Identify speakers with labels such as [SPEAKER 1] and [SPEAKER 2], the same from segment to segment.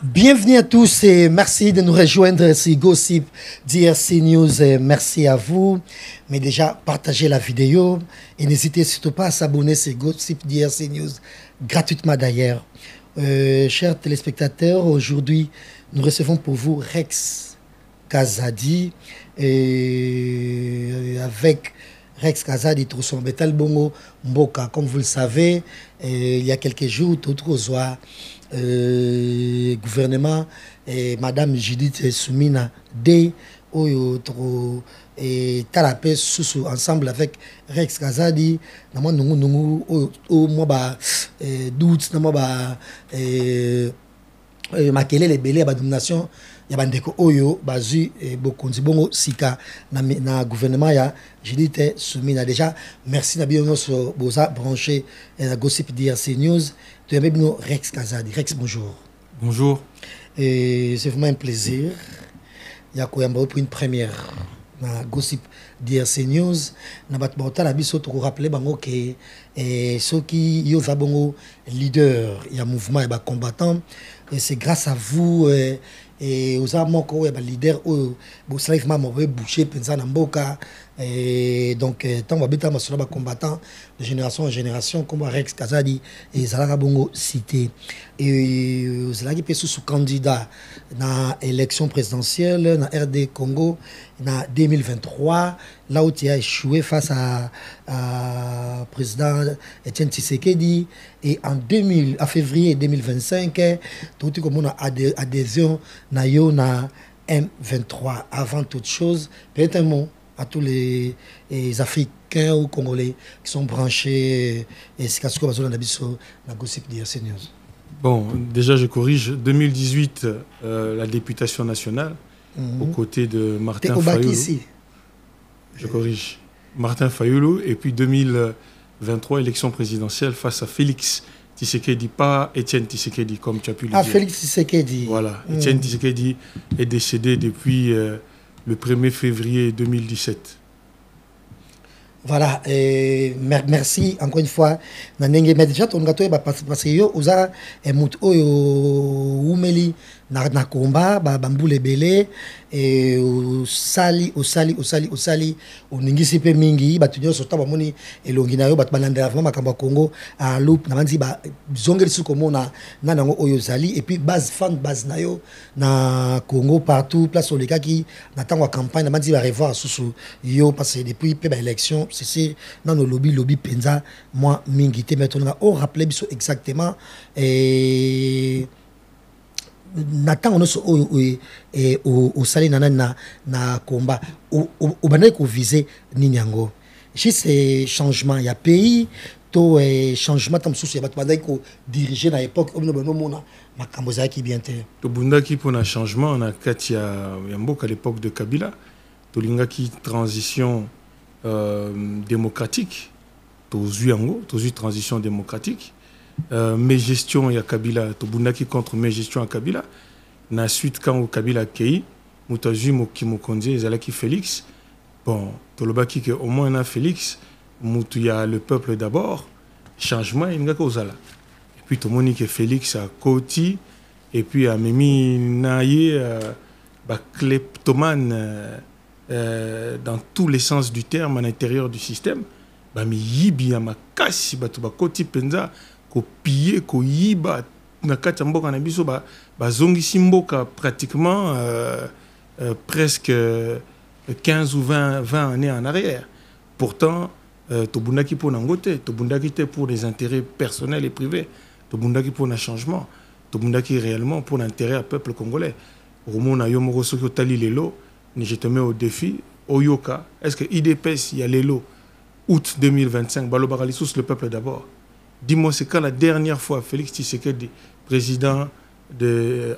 [SPEAKER 1] Bienvenue à tous et merci de nous rejoindre sur Gossip DRC News. Merci à vous. Mais déjà, partagez la vidéo et n'hésitez surtout pas à s'abonner sur Gossip DRC News gratuitement d'ailleurs. Chers téléspectateurs, aujourd'hui, nous recevons pour vous Rex Kazadi et avec Rex Kazadi, Trousson Betal Bongo Mboka. Comme vous le savez, il y a quelques jours, tout gouvernement et Madame Judith Soumina D et Talapé sous ensemble avec Rex Kazadi nama nungu au moba doute nama ba makele les belé ba domination ya bandeko oyo bazu bokonzi bongo sika na gouvernement ya Judith Soumina. Déjà merci na bien so boza branché na Gossip DRC News. Tu es avec nous, Rex Kazadi. Rex, bonjour.
[SPEAKER 2] Bonjour.
[SPEAKER 1] Et c'est vraiment un plaisir. Il y a pour une première na Gossip DRC News. Na batbota la biso to rappeler bango que ceux qui yo za bongo leader, il y a mouvement et ba combattant et c'est grâce à vous et aux amants ko ya ba leader au bo slave mama boucher penza na mboka. Et donc, tant que sur les combattants de génération en génération, comme Rex Kazadi et Zalaga Bongo cité. Et Zalaga est sous candidat dans l'élection présidentielle, dans RD Congo, dans 2023, là où tu as échoué face à président Etienne Tshisekedi. Et en février 2025, tout comme on a adhésion na M23. Avant toute chose, peut-être un mot à tous les Africains ou Congolais qui sont branchés et c'est ce qu'on va la Gossip DRC News.
[SPEAKER 2] Bon, déjà je corrige, 2018, la députation nationale, aux côtés de Martin Fayoulou. Je corrige, Martin Fayoulou, et puis 2023, élection présidentielle face à Félix Tshisekedi, pas Etienne Tshisekedi, comme tu as pu le dire.
[SPEAKER 1] Ah, Félix Tshisekedi.
[SPEAKER 2] Voilà, Etienne Tshisekedi est décédé depuis le 1er février 2017.
[SPEAKER 1] Voilà, merci encore une fois. Mais déjà, ton gâteau, parce que yo, oza, mout oyo, oumeli, na combat, bamboule belé, et osali, oningisi pe mingi, batunyo sota bamoni, et longina yo, batmananda vraiment makamba Congo, à loup, na manzi, zongeli su komo na nango oyo zali, et puis base fan, base na yo, na Congo, partout, place au leka qui, na tango campagne, na manzi, va revoir sous yo, parce que depuis pe élection, c'est dans nos lobby penza moi mingité maintenant on rappelait exactement et natang on au sali na combat au banay ko viser ninyango si c'est changement il y a pays to changement tam sous ya batbandai ko diriger na époque on no mona makambo za ki bien te
[SPEAKER 2] to bundaki pour un changement on a katia yambok à l'époque de Kabila to lingaki transition démocratique, tous eu transition démocratique, mes gestions y a Kabila, Tobundaki contre mes gestions à Kabila, na suite quand Kabila Kei, Moutazu Mokimokonze, Zalaki Félix, bon, Tolobaki que au moins on a Félix, Moutouya le peuple d'abord, changement il n'y a qu'Ozala. Et puis tout le monde que Félix a Koti, et puis a Mimi Naye, kleptomane. Dans tous les sens du terme à l'intérieur du système ba mi yibi ya makasi bato ba koti penza ko piller ko yiba na kati mboka na biso ba zongisi mboka pratiquement presque 15 ou 20 années en arrière. Pourtant tobundaki pour nangote tobundaki te pour des intérêts personnels et privés tobundaki pour un changement tobundaki réellement pour l'intérêt du peuple congolais. Romona yo moko soki otali lelo je te mets au défi, Oyoka, est-ce que IDPS, il y a l'élo, août 2025, Balobaralisous, le peuple d'abord. Dis-moi, c'est quand la dernière fois Félix Tshisekedi,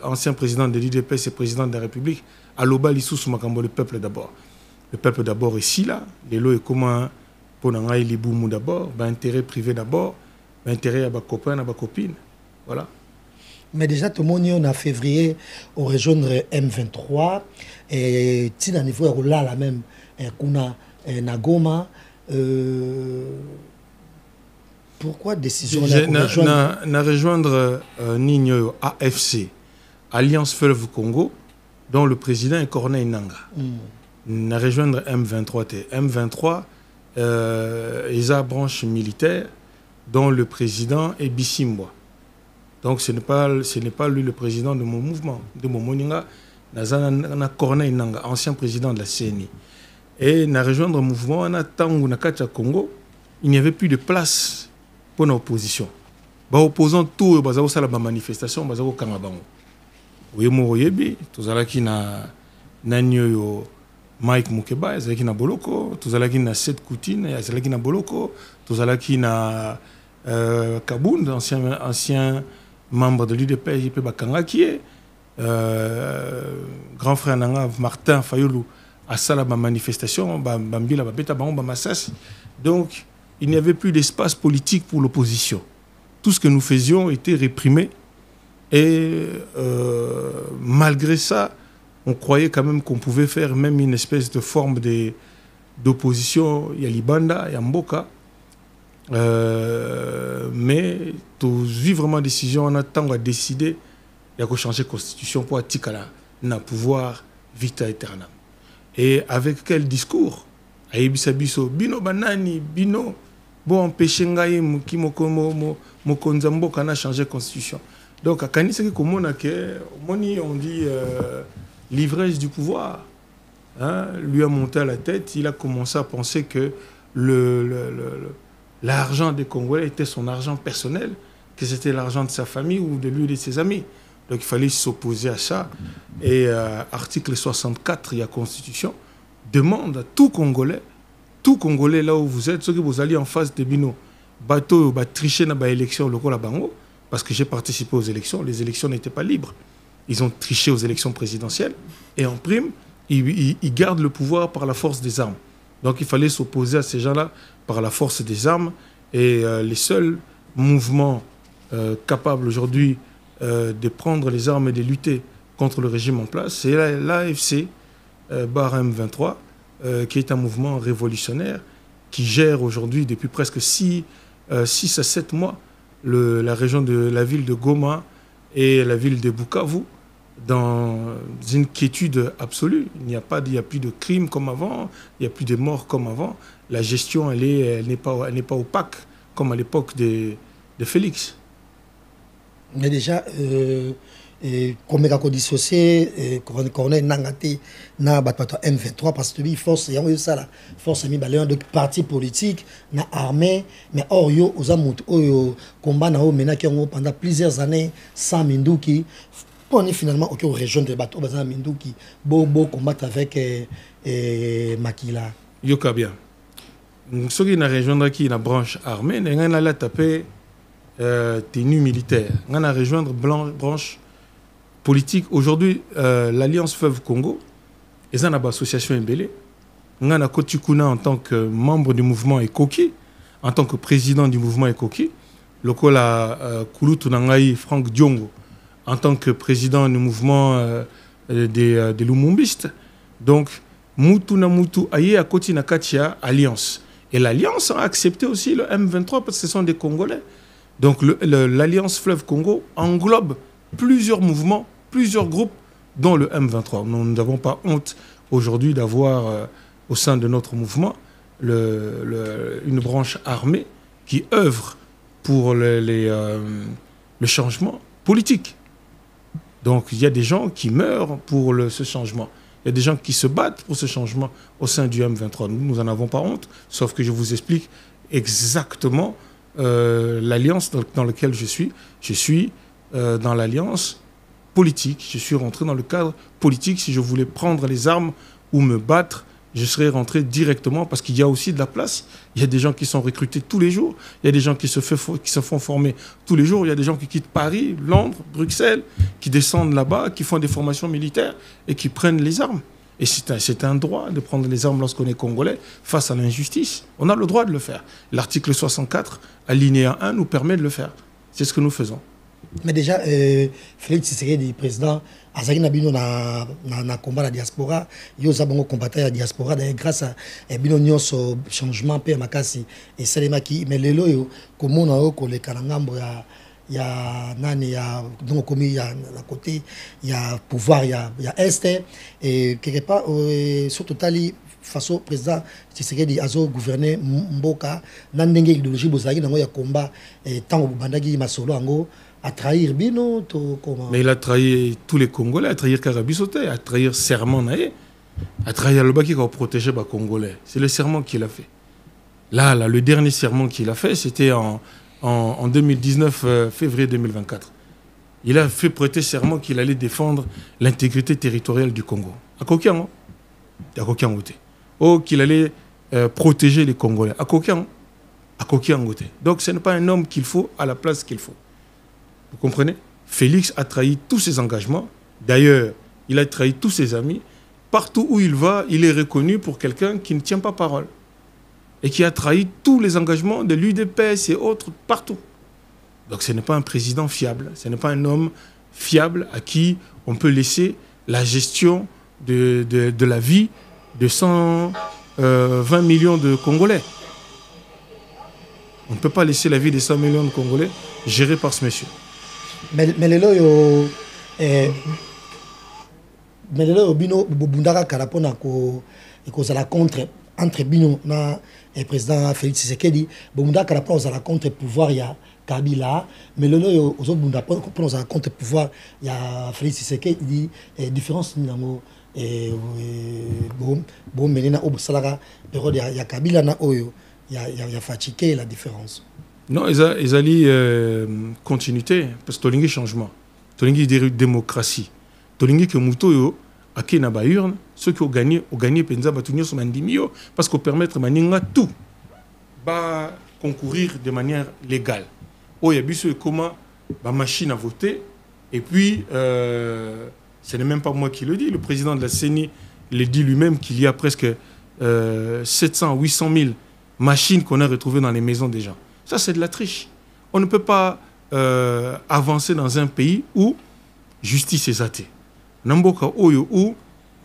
[SPEAKER 2] ancien président de l'IDPS et président de la République, à Lobalissous, Makambo, le peuple d'abord. Le peuple d'abord est ici, là. L'élo est comment pour Nangaï Liboumou d'abord, intérêt privé d'abord, intérêt à ma copain, à ma copine. Voilà.
[SPEAKER 1] Mais déjà, tout le monde, en février, on rejoindre M23. Et si à niveau là, la même, Kuna Nagoma. Pourquoi décision
[SPEAKER 2] na rejoindre Nigno AFC Alliance Fleuve Congo, dont le président est Corneille Nangaa. N'a rejoindre M23 T. M23 est la branche militaire dont le président est Bisimwa. Donc ce n'est pas lui le président de mon mouvement, de mon moninga. N'a Corneille Nangaa, ancien président de la CNI. Et n'a rejoindre le mouvement en Tangu Nakacha Congo, il n'y avait plus de place pour l'opposition. Les opposants tout la manifestation, bazao kangabango. Oui, mo yebi, tous alaki na nanyo Mike Mukeba, yazalaki na Boloko, tous alaki na Seth Koutine, yazalaki na Boloko, tous alaki na Kabound, ancien membre de l'UDP, JP Bakangaki, grand frère Nanga Martin Fayoulou à la manifestation, Bambila Babeta Bango Massas. Donc, il n'y avait plus d'espace politique pour l'opposition. Tout ce que nous faisions était réprimé. Et malgré ça, on croyait quand même qu'on pouvait faire même une espèce de forme d'opposition. Il y a Libanda, il y a Mboka. Mais, tout vraiment décision, on a tant à décider, il y a changer la constitution pour Atikala, na pouvoir vita aeternam. Et avec quel discours? Aïbisa biso, bino banani, bino, bon empêcher ngai ki mokonza mboka na changer constitution. Donc à Kanisa qui commune que moni on dit l'ivresse du pouvoir, hein, lui a monté à la tête, il a commencé à penser que l'argent des Congolais était son argent personnel, que c'était l'argent de sa famille ou de lui et de ses amis. Donc il fallait s'opposer à ça. Et article 64 de la Constitution demande à tout Congolais là où vous êtes, ceux qui vous allez en face de Bino, bateau, tricher dans les élections locales à Bango, parce que j'ai participé aux élections, les élections n'étaient pas libres. Ils ont triché aux élections présidentielles et en prime, ils gardent le pouvoir par la force des armes. Donc il fallait s'opposer à ces gens-là par la force des armes. Et les seuls mouvements capables aujourd'hui de prendre les armes et de lutter contre le régime en place, c'est l'AFC M23, qui est un mouvement révolutionnaire qui gère aujourd'hui depuis presque 6 à 7 mois la région de la ville de Goma et la ville de Bukavu dans une quiétude absolue. Il n'y a plus de crimes comme avant, il n'y a plus de morts comme avant. La gestion, elle n'est pas opaque comme à l'époque de Félix.
[SPEAKER 1] Mais déjà, comme il a dissocié, Corneille Nangate na M23 parce que force il y a ça la force mis de partis politiques na armée mais or yo aux amout au combat na mena qui ont pendant plusieurs années sans Minduki on est finalement au région de bateau bazan Minduki beau combattre avec Makila
[SPEAKER 2] yoka bien ceux qui na rejoindre qui na branche armée n'a la taper tenue militaire on a rejoindre branche politique. Aujourd'hui, l'Alliance Fleuve Congo est une association embellée. Nous avons Kotikuna en tant que membre du mouvement Ekoki, en tant que président du mouvement Ekoki. Le Kouloutou Nangaï Franck Diongo en tant que président du mouvement des Lumumbistes. Donc, Moutou Namoutou Aye à Koti Nakatia Alliance. Et l'Alliance a accepté aussi le M23 parce que ce sont des Congolais. Donc, l'Alliance Fleuve Congo englobe plusieurs mouvements, plusieurs groupes, dont le M23. Nous n'avons pas honte aujourd'hui d'avoir au sein de notre mouvement une branche armée qui œuvre pour le changement politique. Donc il y a des gens qui meurent pour ce changement. Il y a des gens qui se battent pour ce changement au sein du M23. Nous n'en avons pas honte, sauf que je vous explique exactement l'alliance dans laquelle je suis. Je suis dans l'alliance politique. Je suis rentré dans le cadre politique. Si je voulais prendre les armes ou me battre, je serais rentré directement parce qu'il y a aussi de la place. Il y a des gens qui sont recrutés tous les jours. Il y a des gens qui se font former tous les jours. Il y a des gens qui quittent Paris, Londres, Bruxelles, qui descendent là-bas, qui font des formations militaires et qui prennent les armes. Et c'est un droit de prendre les armes lorsqu'on est congolais face à l'injustice. On a le droit de le faire. L'article 64, alinéa 1, nous permet de le faire. C'est ce que nous faisons.
[SPEAKER 1] Mais déjà, Félix Tshisekedi, président, Azaki Nabino na combat la diaspora, yo zabongo combattre la diaspora d'ailleurs grâce à bino nyonso changement pe makasi et Salemaki mais lelo yo komona yo ko le kanangambo il y a nani, il y a donc comme il y a à côté, il y a pouvoir, il y a est et quelque part surtout tali façon président Tshisekedi azo gouverner mboka na ndenge idéologie bozaki nango ya combat et tant bandaki masolo ango à trahir bino to comment.
[SPEAKER 2] Mais il a trahi tous les Congolais, à trahir Karabisote, à trahir serment naé, à trahir le baki pour protéger les Congolais. C'est le serment qu'il a fait. Là, le dernier serment qu'il a fait, c'était en 2019, février 2024. Il a fait prêter serment qu'il allait défendre l'intégrité territoriale du Congo. À Kokian, à Kokian. Oh, qu'il allait protéger les Congolais. À Kokian, à Kokian. Donc, ce n'est pas un homme qu'il faut à la place qu'il faut. Vous comprenez? Félix a trahi tous ses engagements. D'ailleurs, il a trahi tous ses amis. Partout où il va, il est reconnu pour quelqu'un qui ne tient pas parole. Et qui a trahi tous les engagements de l'UDPS et autres partout. Donc ce n'est pas un président fiable. Ce n'est pas un homme fiable à qui on peut laisser la gestion de la vie de 120 millions de Congolais. On ne peut pas laisser la vie de 100 millions de Congolais gérée par ce monsieur.
[SPEAKER 1] Mais les lois, bino bundaka karapona ko la contre entre bino na président Félix Tshisekedi bundaka karapona la contre pouvoir ya Kabila mais le lois aux autres bundaka pour la contre pouvoir ya Félix Tshisekedi différence nango bon menena obusalaka période ya Kabila na oyo ya fatigué la différence.
[SPEAKER 2] Non, ils ont continuité, parce que tu as changement. Tu as démocratie. Tu as que Mouto, à qui n'a pas urne, ceux qui ont gagné, Penza, parce qu'on permet de tout concourir de manière légale. Oh, il y a comment la machine à voter, et puis, ce n'est même pas moi qui le dis, le président de la CENI le dit lui-même qu'il y a presque 700 800 000 machines qu'on a retrouvées dans les maisons des gens. Ça, c'est de la triche. On ne peut pas avancer dans un pays où justice est athée. Namboka Oyo, où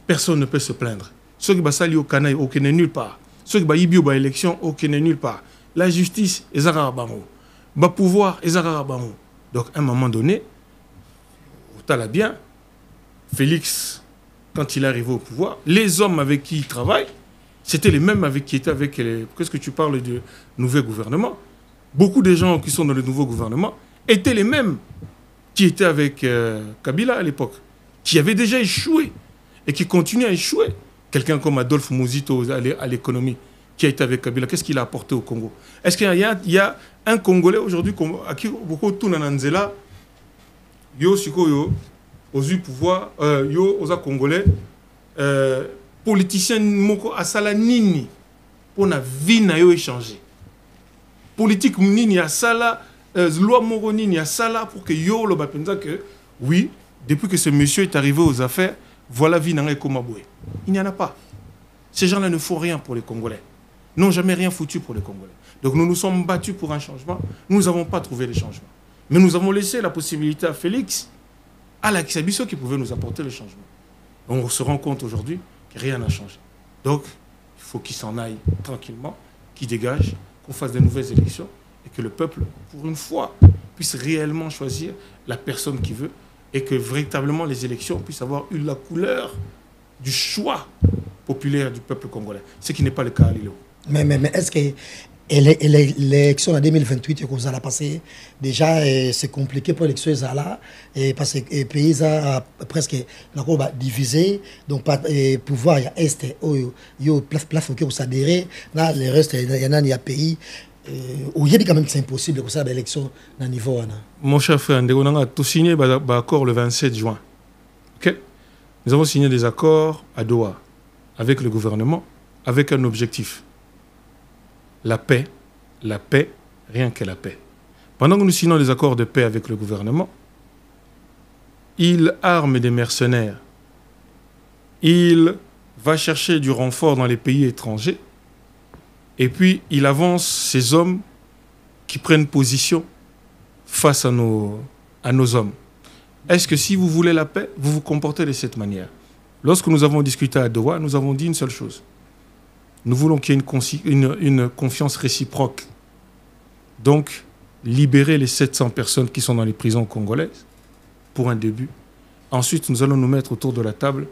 [SPEAKER 2] personne ne peut se plaindre. Ceux qui basali au Canaï, aucun n'est nulle part. Ceux qui baillent bio élection, aucun n'est nulle part. La justice, est Zarabango. Le pouvoir, est Zarabango. Donc, à un moment donné, tu l'as bien, Félix, quand il est arrivé au pouvoir, les hommes avec qui il travaille, c'était les mêmes avec qui étaient avec les... Qu'est-ce que tu parles du nouveau gouvernement? Beaucoup de gens qui sont dans le nouveau gouvernement étaient les mêmes qui étaient avec Kabila à l'époque, qui avaient déjà échoué et qui continuent à échouer. Quelqu'un comme Adolphe Mouzito à l'économie, qui a été avec Kabila, qu'est-ce qu'il a apporté au Congo? Est-ce qu'il y a un Congolais aujourd'hui à qui beaucoup de Nanzela, yo siko yo, aux pouvoir, yo aux Congolais, politiciens moko asala nini pour na vie na yo échanger. Politique nini ya sala loi moko nini ya sala pour que yo lo bapenza que oui, depuis que ce monsieur est arrivé aux affaires, voilà vie na comme aboué. Il n'y en a pas. Ces gens-là ne font rien pour les Congolais. N'ont jamais rien foutu pour les Congolais. Donc nous nous sommes battus pour un changement. Nous n'avons pas trouvé le changement. Mais nous avons laissé la possibilité à Félix, à la Kisabiso qui pouvait nous apporter le changement. On se rend compte aujourd'hui que rien n'a changé. Donc, il faut qu'il s'en aille tranquillement, qu'il dégage, qu'on fasse de nouvelles élections et que le peuple, pour une fois, puisse réellement choisir la personne qu'il veut et que véritablement les élections puissent avoir eu la couleur du choix populaire du peuple congolais. Ce qui n'est pas le cas à Lilo.
[SPEAKER 1] Mais est-ce que l'élection en 2028 que vous allez passer, déjà c'est compliqué pour l'élection parce que le pays a presque divisé, donc pas pouvoir il y a est place que vous adhérez, là le reste il y a pays où il y a quand même c'est impossible que ça l'élection à niveau là.
[SPEAKER 2] Mon cher frère, on a tout signé l'accord le 27 juin. OK? Nous avons signé des accords à Doha avec le gouvernement avec un objectif. La paix, rien que la paix. Pendant que nous signons des accords de paix avec le gouvernement, il arme des mercenaires. Il va chercher du renfort dans les pays étrangers. Et puis, il avance ces hommes qui prennent position face à nos hommes. Est-ce que si vous voulez la paix, vous vous comportez de cette manière? Lorsque nous avons discuté à Doha, nous avons dit une seule chose. Nous voulons qu'il y ait une confiance réciproque. Donc, libérer les 700 personnes qui sont dans les prisons congolaises, pour un début. Ensuite, nous allons nous mettre autour de la table.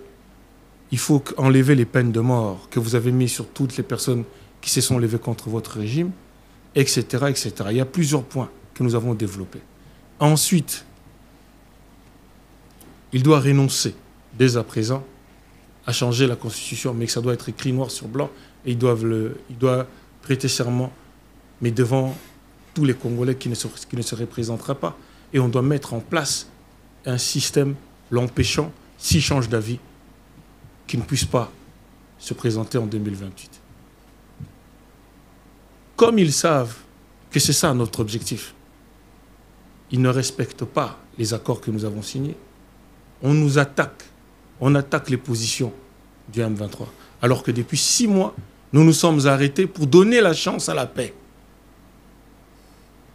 [SPEAKER 2] Il faut enlever les peines de mort que vous avez mises sur toutes les personnes qui se sont levées contre votre régime, etc., etc. Il y a plusieurs points que nous avons développés. Ensuite, il doit renoncer, dès à présent, à changer la Constitution, mais que ça doit être écrit noir sur blanc, et il doit prêter serment, mais devant tous les Congolais qui ne se représentera pas. Et on doit mettre en place un système l'empêchant, s'il change d'avis, qu'il ne puisse pas se présenter en 2028. Comme ils savent que c'est ça notre objectif, ils ne respectent pas les accords que nous avons signés. On nous attaque, on attaque les positions du M23. Alors que depuis 6 mois, nous nous sommes arrêtés pour donner la chance à la paix.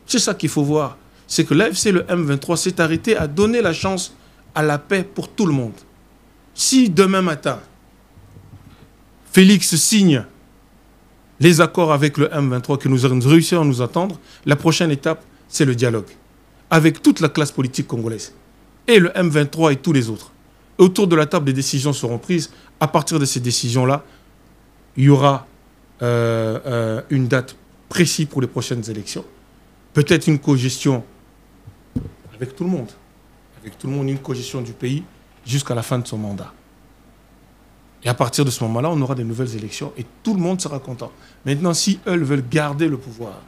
[SPEAKER 2] C'est ça qu'il faut voir. C'est que l'AFC, le M23, s'est arrêté à donner la chance à la paix pour tout le monde. Si demain matin, Félix signe les accords avec le M23 que nous avons réussi à nous attendre, la prochaine étape, c'est le dialogue avec toute la classe politique congolaise et le M23 et tous les autres. Et autour de la table, des décisions seront prises. À partir de ces décisions-là, il y aura une date précise pour les prochaines élections. Peut-être une cogestion avec tout le monde. Avec tout le monde, une cogestion du pays jusqu'à la fin de son mandat. Et à partir de ce moment-là, on aura de nouvelles élections et tout le monde sera content. Maintenant, si eux veulent garder le pouvoir,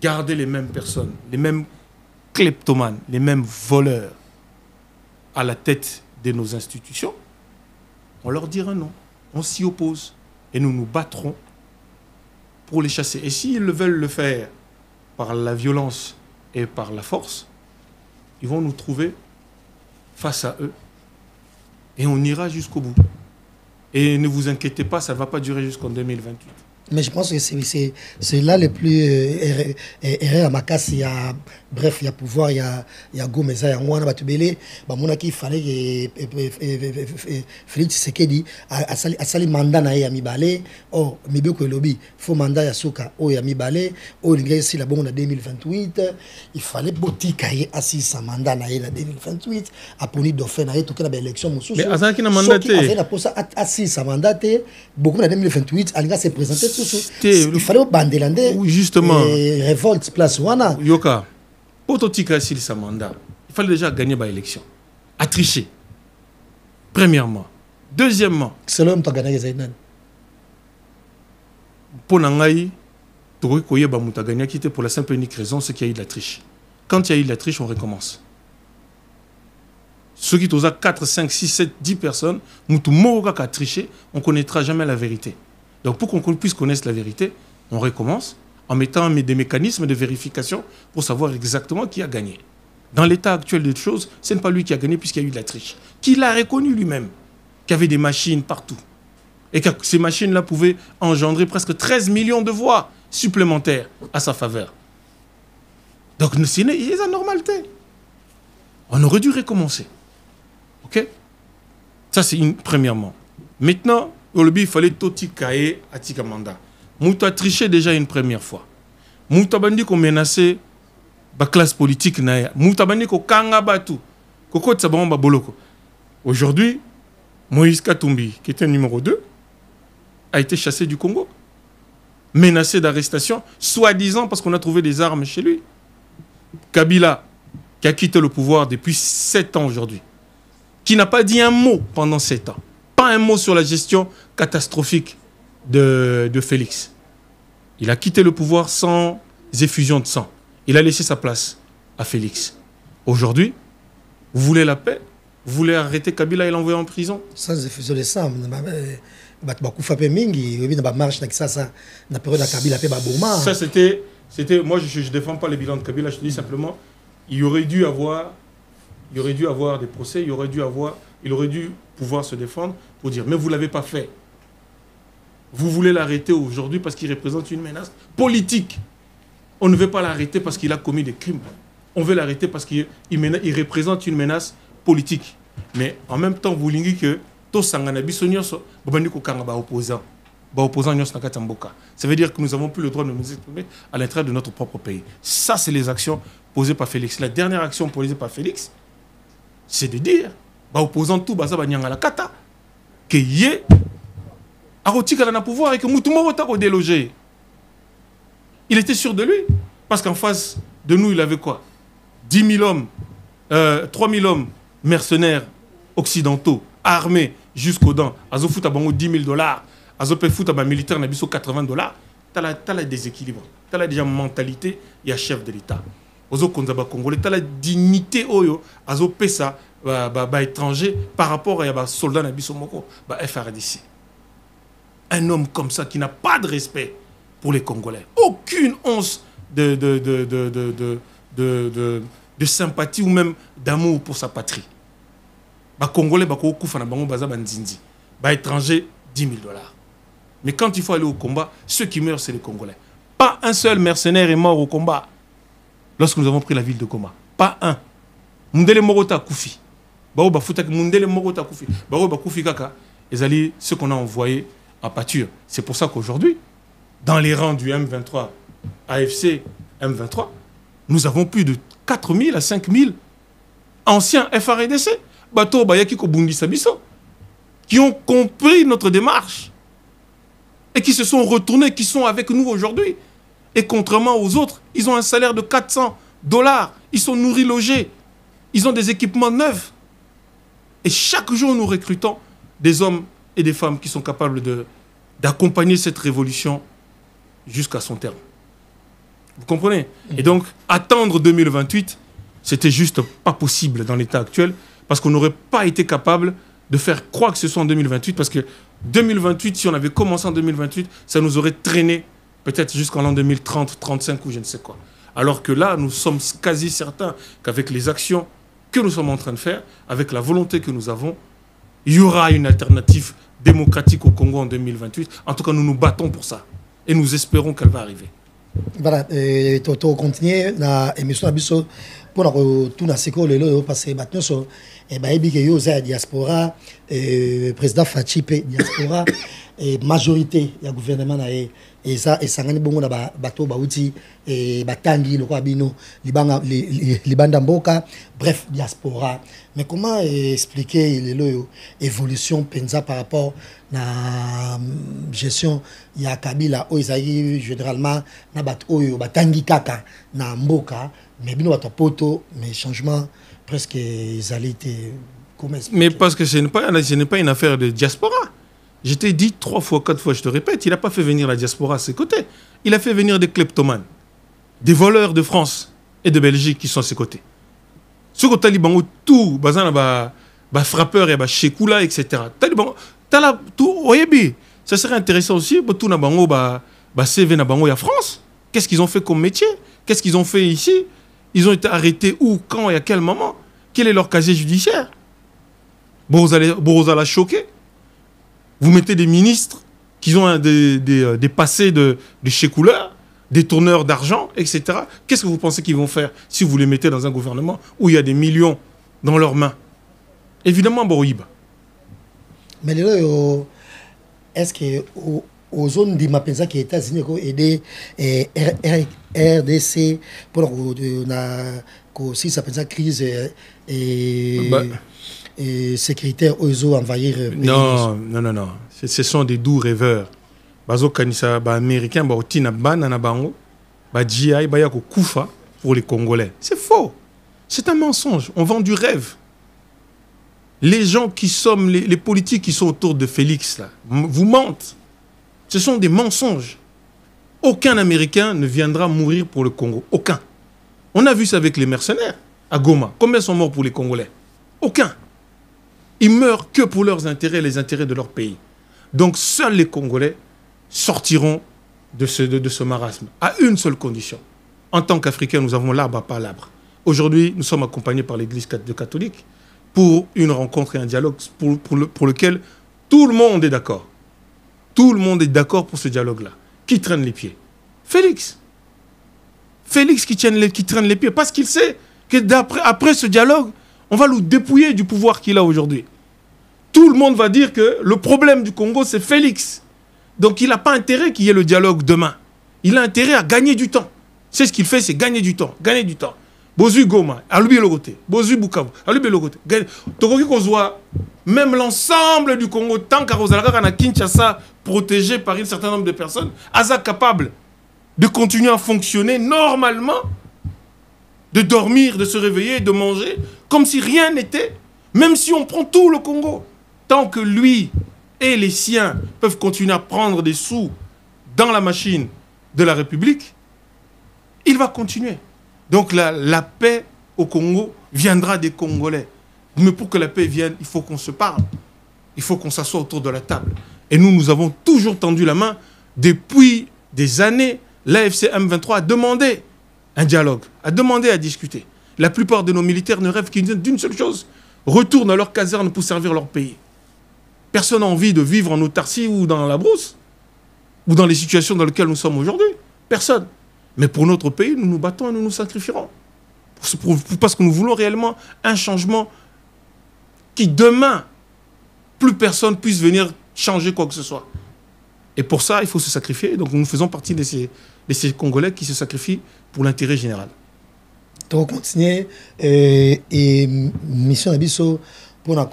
[SPEAKER 2] garder les mêmes personnes, les mêmes kleptomanes, les mêmes voleurs à la tête de nos institutions, on leur dira non. On s'y oppose. Et nous nous battrons pour les chasser. Et s'ils veulent le faire par la violence et par la force, ils vont nous trouver face à eux. Et on ira jusqu'au bout. Et ne vous inquiétez pas, ça ne va pas durer jusqu'en 2028.
[SPEAKER 1] Mais je pense que c'est là le plus erreur à ma casse. Il y a, bref, il y a pouvoir, il y a Gomeza, il y a Mwana Batubele. Il fallait que Félix Tshisekedi a sali mandat na ya mibale. Oh, mibeko lobby, faux mandat ya soka o ya mibale. Oh, l'ingé si la bonne en 2028. Il fallait botika ye assis sa mandat na ya 2028. Aponi dauphin na ye tout que la élection mususu.
[SPEAKER 2] Mais azan qui na mandaté.
[SPEAKER 1] Avec la posa assis sa mandaté, beaucoup en 2028, Alinga s'est présenté. Il fallait au Bandelande.
[SPEAKER 2] Oui, justement.
[SPEAKER 1] Révolte, place Wana.
[SPEAKER 2] Yoka, pour Totika s'il sa mandat, il fallait déjà gagner par élection. À tricher. Premièrement. Deuxièmement.
[SPEAKER 1] C'est l'homme qui a gagné les Zaynan.
[SPEAKER 2] Pour Nangaï, Tori Koye Bamouta gagné quitté pour la simple et unique raison, c'est qu'il y a eu de la triche. Quand il y a eu de la triche, on recommence. Ceux qui ont 4, 5, 6, 7, 10 personnes, Moutou Moroka qui a triché, on ne connaîtra jamais la vérité. Donc pour qu'on puisse connaître la vérité, on recommence en mettant des mécanismes de vérification pour savoir exactement qui a gagné. Dans l'état actuel des choses, ce n'est pas lui qui a gagné puisqu'il y a eu de la triche. Qui l'a reconnu lui-même, qu'il y avait des machines partout. Et que ces machines-là pouvaient engendrer presque 13 millions de voix supplémentaires à sa faveur. Donc c'est la normalité. On aurait dû recommencer. OK? Ça c'est premièrement. Maintenant, il fallait Toti Kaye à Tikamanda. Mouta a triché déjà une première fois. Mouta bandi ko menacé la classe politique naïa. Mouta bandi ko kanga batu. Koko tsabamba boloko. Aujourd'hui, Moïse Katumbi, qui était numéro 2, a été chassé du Congo. Menacé d'arrestation, soi-disant parce qu'on a trouvé des armes chez lui. Kabila, qui a quitté le pouvoir depuis 7 ans aujourd'hui, qui n'a pas dit un mot pendant 7 ans. Pas un mot sur la gestion catastrophique de Félix. Il a quitté le pouvoir sans effusion de sang. Il a laissé sa place à Félix. Aujourd'hui, vous voulez la paix? Vous voulez arrêter Kabila et l'envoyer en prison?
[SPEAKER 1] Sans effusion de sang.
[SPEAKER 2] Ça, c'était... Moi, je ne défends pas le bilan de Kabila. Je te dis simplement, il aurait dû avoir des procès, il aurait dû pouvoir se défendre pour dire, mais vous ne l'avez pas fait. Vous voulez l'arrêter aujourd'hui parce qu'il représente une menace politique. On ne veut pas l'arrêter parce qu'il a commis des crimes. On veut l'arrêter parce qu'il représente une menace politique. Mais en même temps, vous voulez que tout sanganabi sonyoso, bobandi ko kanga ba opposant. opposants Mboka. Ça veut dire que nous n'avons plus le droit de nous exprimer à l'intérieur de notre propre pays. Ça, c'est les actions posées par Félix. La dernière action posée par Félix, c'est de dire, opposant tout, la kata, que yé, Arotika a le pouvoir et que Moutoumoro t'a délogé. Il était sûr de lui. Parce qu'en face de nous, il avait quoi? 10 000 hommes, 3 000 hommes mercenaires occidentaux, armés jusqu'aux dents. Azo fout à bango 10 000 $. Azo pe fout à militaire na biso 80 $. T'as la déséquilibre. T'as la déjà mentalité, il y a chef de l'État. Ozo konzaba congolais, t'as la dignité oyo, azo pe ça, étranger par rapport à un soldat na biso moko, FRDC. Un homme comme ça qui n'a pas de respect pour les Congolais. Aucune once de sympathie ou même d'amour pour sa patrie. Congolais, étranger, 10 000 $. Mais quand il faut aller au combat, ceux qui meurent, c'est les Congolais. Pas un seul mercenaire est mort au combat lorsque nous avons pris la ville de Goma. Pas un. Mundele Morota Koufi. Mundele Morota Koufi. Koufi Kaka. Et ceux qu'on a envoyés en pâture. C'est pour ça qu'aujourd'hui, dans les rangs du M23, AFC M23, nous avons plus de 4 000 à 5 000 anciens FRDC, Bato Bayaki Kobundi Sabiso, qui ont compris notre démarche et qui se sont retournés, qui sont avec nous aujourd'hui. Et contrairement aux autres, ils ont un salaire de 400 $, ils sont nourris, logés, ils ont des équipements neufs. Et chaque jour, nous recrutons des hommes et des femmes qui sont capables d'accompagner cette révolution jusqu'à son terme. Vous comprenez? Et donc, attendre 2028, c'était juste pas possible dans l'état actuel, parce qu'on n'aurait pas été capable de faire croire que ce soit en 2028, parce que 2028, si on avait commencé en 2028, ça nous aurait traîné peut-être jusqu'en l'an 2030, 35 ou je ne sais quoi. Alors que là, nous sommes quasi certains qu'avec les actions que nous sommes en train de faire, avec la volonté que nous avons, il y aura une alternative démocratique au Congo en 2028. En tout cas, nous nous battons pour ça. Et nous espérons qu'elle va arriver.
[SPEAKER 1] Voilà, on continue dans l'émission pour tout na seko lelo parce que maintenant so ebi ke yo za diaspora président Fachi pe diaspora majorité ya gouvernement na eza esangani bongo na bato bauti batangi lokwa bino libanda mboka, bref diaspora. Mais comment expliquer lelo évolution penza par rapport na gestion ya Kabila oizayi généralement na bato oyo batangi kaka na mboka, mais bino bato poto, mais changement presque égalité.
[SPEAKER 2] Mais parce que ce n'est pas une affaire de diaspora. Je t'ai dit 3 fois, 4 fois, je te répète, il n'a pas fait venir la diaspora à ses côtés. Il a fait venir des kleptomanes, des voleurs de France et de Belgique qui sont à ses côtés. Ceux qui ont taliban tout, frappeur et Chekoula, etc. Taliban, tout, ça serait intéressant aussi, tout na bango CV na bango ya France. Qu'est-ce qu'ils ont fait comme métier? Qu'est-ce qu'ils ont fait ici? Ils ont été arrêtés où, quand et à quel moment? Quel est leur casier judiciaire? Bon, vous allez la choquer. Vous mettez des ministres qui ont des passés de chez-couleurs, des tourneurs d'argent, etc. Qu'est-ce que vous pensez qu'ils vont faire si vous les mettez dans un gouvernement où il y a des millions dans leurs mains? Évidemment, Boroïba.
[SPEAKER 1] Mais est-ce que aux zones de Mapenza qui est États-Unis ont aidé RDC pour si ça peut être crise et sécuritaire aux envahir
[SPEAKER 2] non. Ce sont des doux rêveurs. Bazo kanisa ba américain ba otina banana bango ba GI ba yako kufa pour les Congolais. C'est faux. C'est un mensonge. On vend du rêve. Les gens qui sont les politiques qui sont autour de Félix là vous mentent. Ce sont des mensonges. Aucun Américain ne viendra mourir pour le Congo. Aucun. On a vu ça avec les mercenaires à Goma. Combien sont morts pour les Congolais? Aucun. Ils meurent que pour leurs intérêts, les intérêts de leur pays. Donc seuls les Congolais sortiront de ce marasme, à une seule condition. En tant qu'Africains, nous avons l'arbre à pas l'arbre. Aujourd'hui, nous sommes accompagnés par l'Église catholique pour une rencontre et un dialogue pour lequel tout le monde est d'accord. Tout le monde est d'accord pour ce dialogue-là. Qui traîne les pieds? Félix. Félix qui traîne les pieds parce qu'il sait que après ce dialogue, on va le dépouiller du pouvoir qu'il a aujourd'hui. Tout le monde va dire que le problème du Congo, c'est Félix. Donc il n'a pas intérêt qu'il y ait le dialogue demain. Il a intérêt à gagner du temps. C'est ce qu'il fait, c'est gagner du temps. Gagner du temps. Bozu Goma, Alubi Logote, Bozu Bukavu, Alubi Logote. Tokoki Kozwa, même l'ensemble du Congo, tant qu'Arozalaka na Kinshasa, protégé par un certain nombre de personnes, Aza capable de continuer à fonctionner normalement, de dormir, de se réveiller, de manger, comme si rien n'était, même si on prend tout le Congo. Tant que lui et les siens peuvent continuer à prendre des sous dans la machine de la République, il va continuer. Donc la paix au Congo viendra des Congolais. Mais pour que la paix vienne, il faut qu'on se parle. Il faut qu'on s'assoie autour de la table. Et nous avons toujours tendu la main. Depuis des années, l'AFC M23 a demandé un dialogue, a demandé à discuter. La plupart de nos militaires ne rêvent d'une seule chose. Retournent à leur caserne pour servir leur pays. Personne n'a envie de vivre en autarcie ou dans la brousse, ou dans les situations dans lesquelles nous sommes aujourd'hui. Personne. Mais pour notre pays, nous nous battons et nous nous sacrifierons. Parce que nous voulons réellement un changement qui, demain, plus personne puisse venir changer quoi que ce soit. Et pour ça, il faut se sacrifier. Donc nous faisons partie de ces Congolais qui se sacrifient pour l'intérêt général.
[SPEAKER 1] Donc, continuer et mission Abisso pour la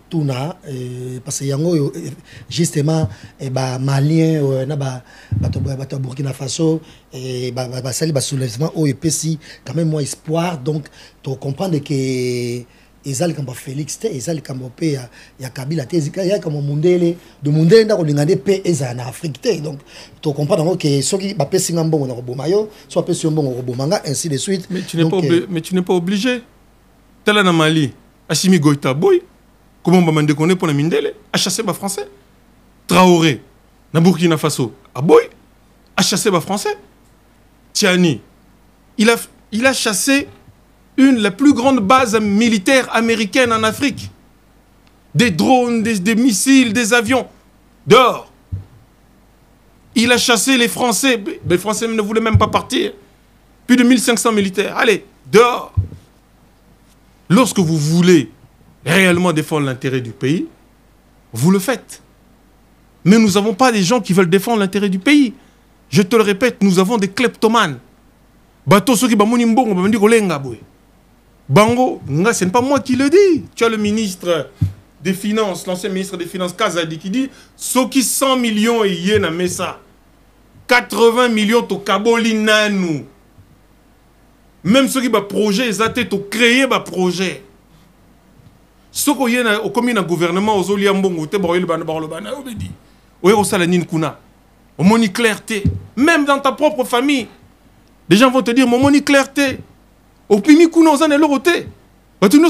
[SPEAKER 1] Tuna, parce que yango justement malien Burkina Faso et sali soulèvement au EPC quand même moins espoir. Donc tu comprendre que ezali kamba Félix te ezali kamba pe ya Kabila te ya kamba mundele de mundele ndako lingande pe eza na Afrique te. Donc tu comprendre que soki ba pesi ngambongo na roboma yo soit pesi mbongo robomanga ainsi de suite.
[SPEAKER 2] Mais tu n'es pas obligé. Tala na Mali Assimi Goïta Boy, comment on va connaître pour la Mindele, a chassé les Français. Traoré, na Burkina Faso, à Boy, a chassé les Français. Tiani, il a chassé la plus grande base militaire américaine en Afrique. Des drones, des missiles, des avions. Dehors. Il a chassé les Français. Les Français ne voulaient même pas partir. Plus de 1500 militaires. Allez, dehors. Lorsque vous voulez réellement défendre l'intérêt du pays, vous le faites. Mais nous n'avons pas des gens qui veulent défendre l'intérêt du pays. Je te le répète, nous avons des kleptomanes. Bato ceux qui bamoni mbongo bamandi kolenga boy. Bango, ce n'est pas moi qui le dis. Tu as le ministre des Finances, l'ancien ministre des Finances Kazadi qui dit ceux qui 100 millions et yena mesa 80 millions to kaboli nanou. Même ceux qui ont projet, ils ont créé un projet. Ceux qui ont commis un gouvernement, ils ont dit qu'ils clarté. Même dans ta propre famille, les gens vont te dire mon clarté. Au pimi kuna aux années l'oroté. De
[SPEAKER 1] même,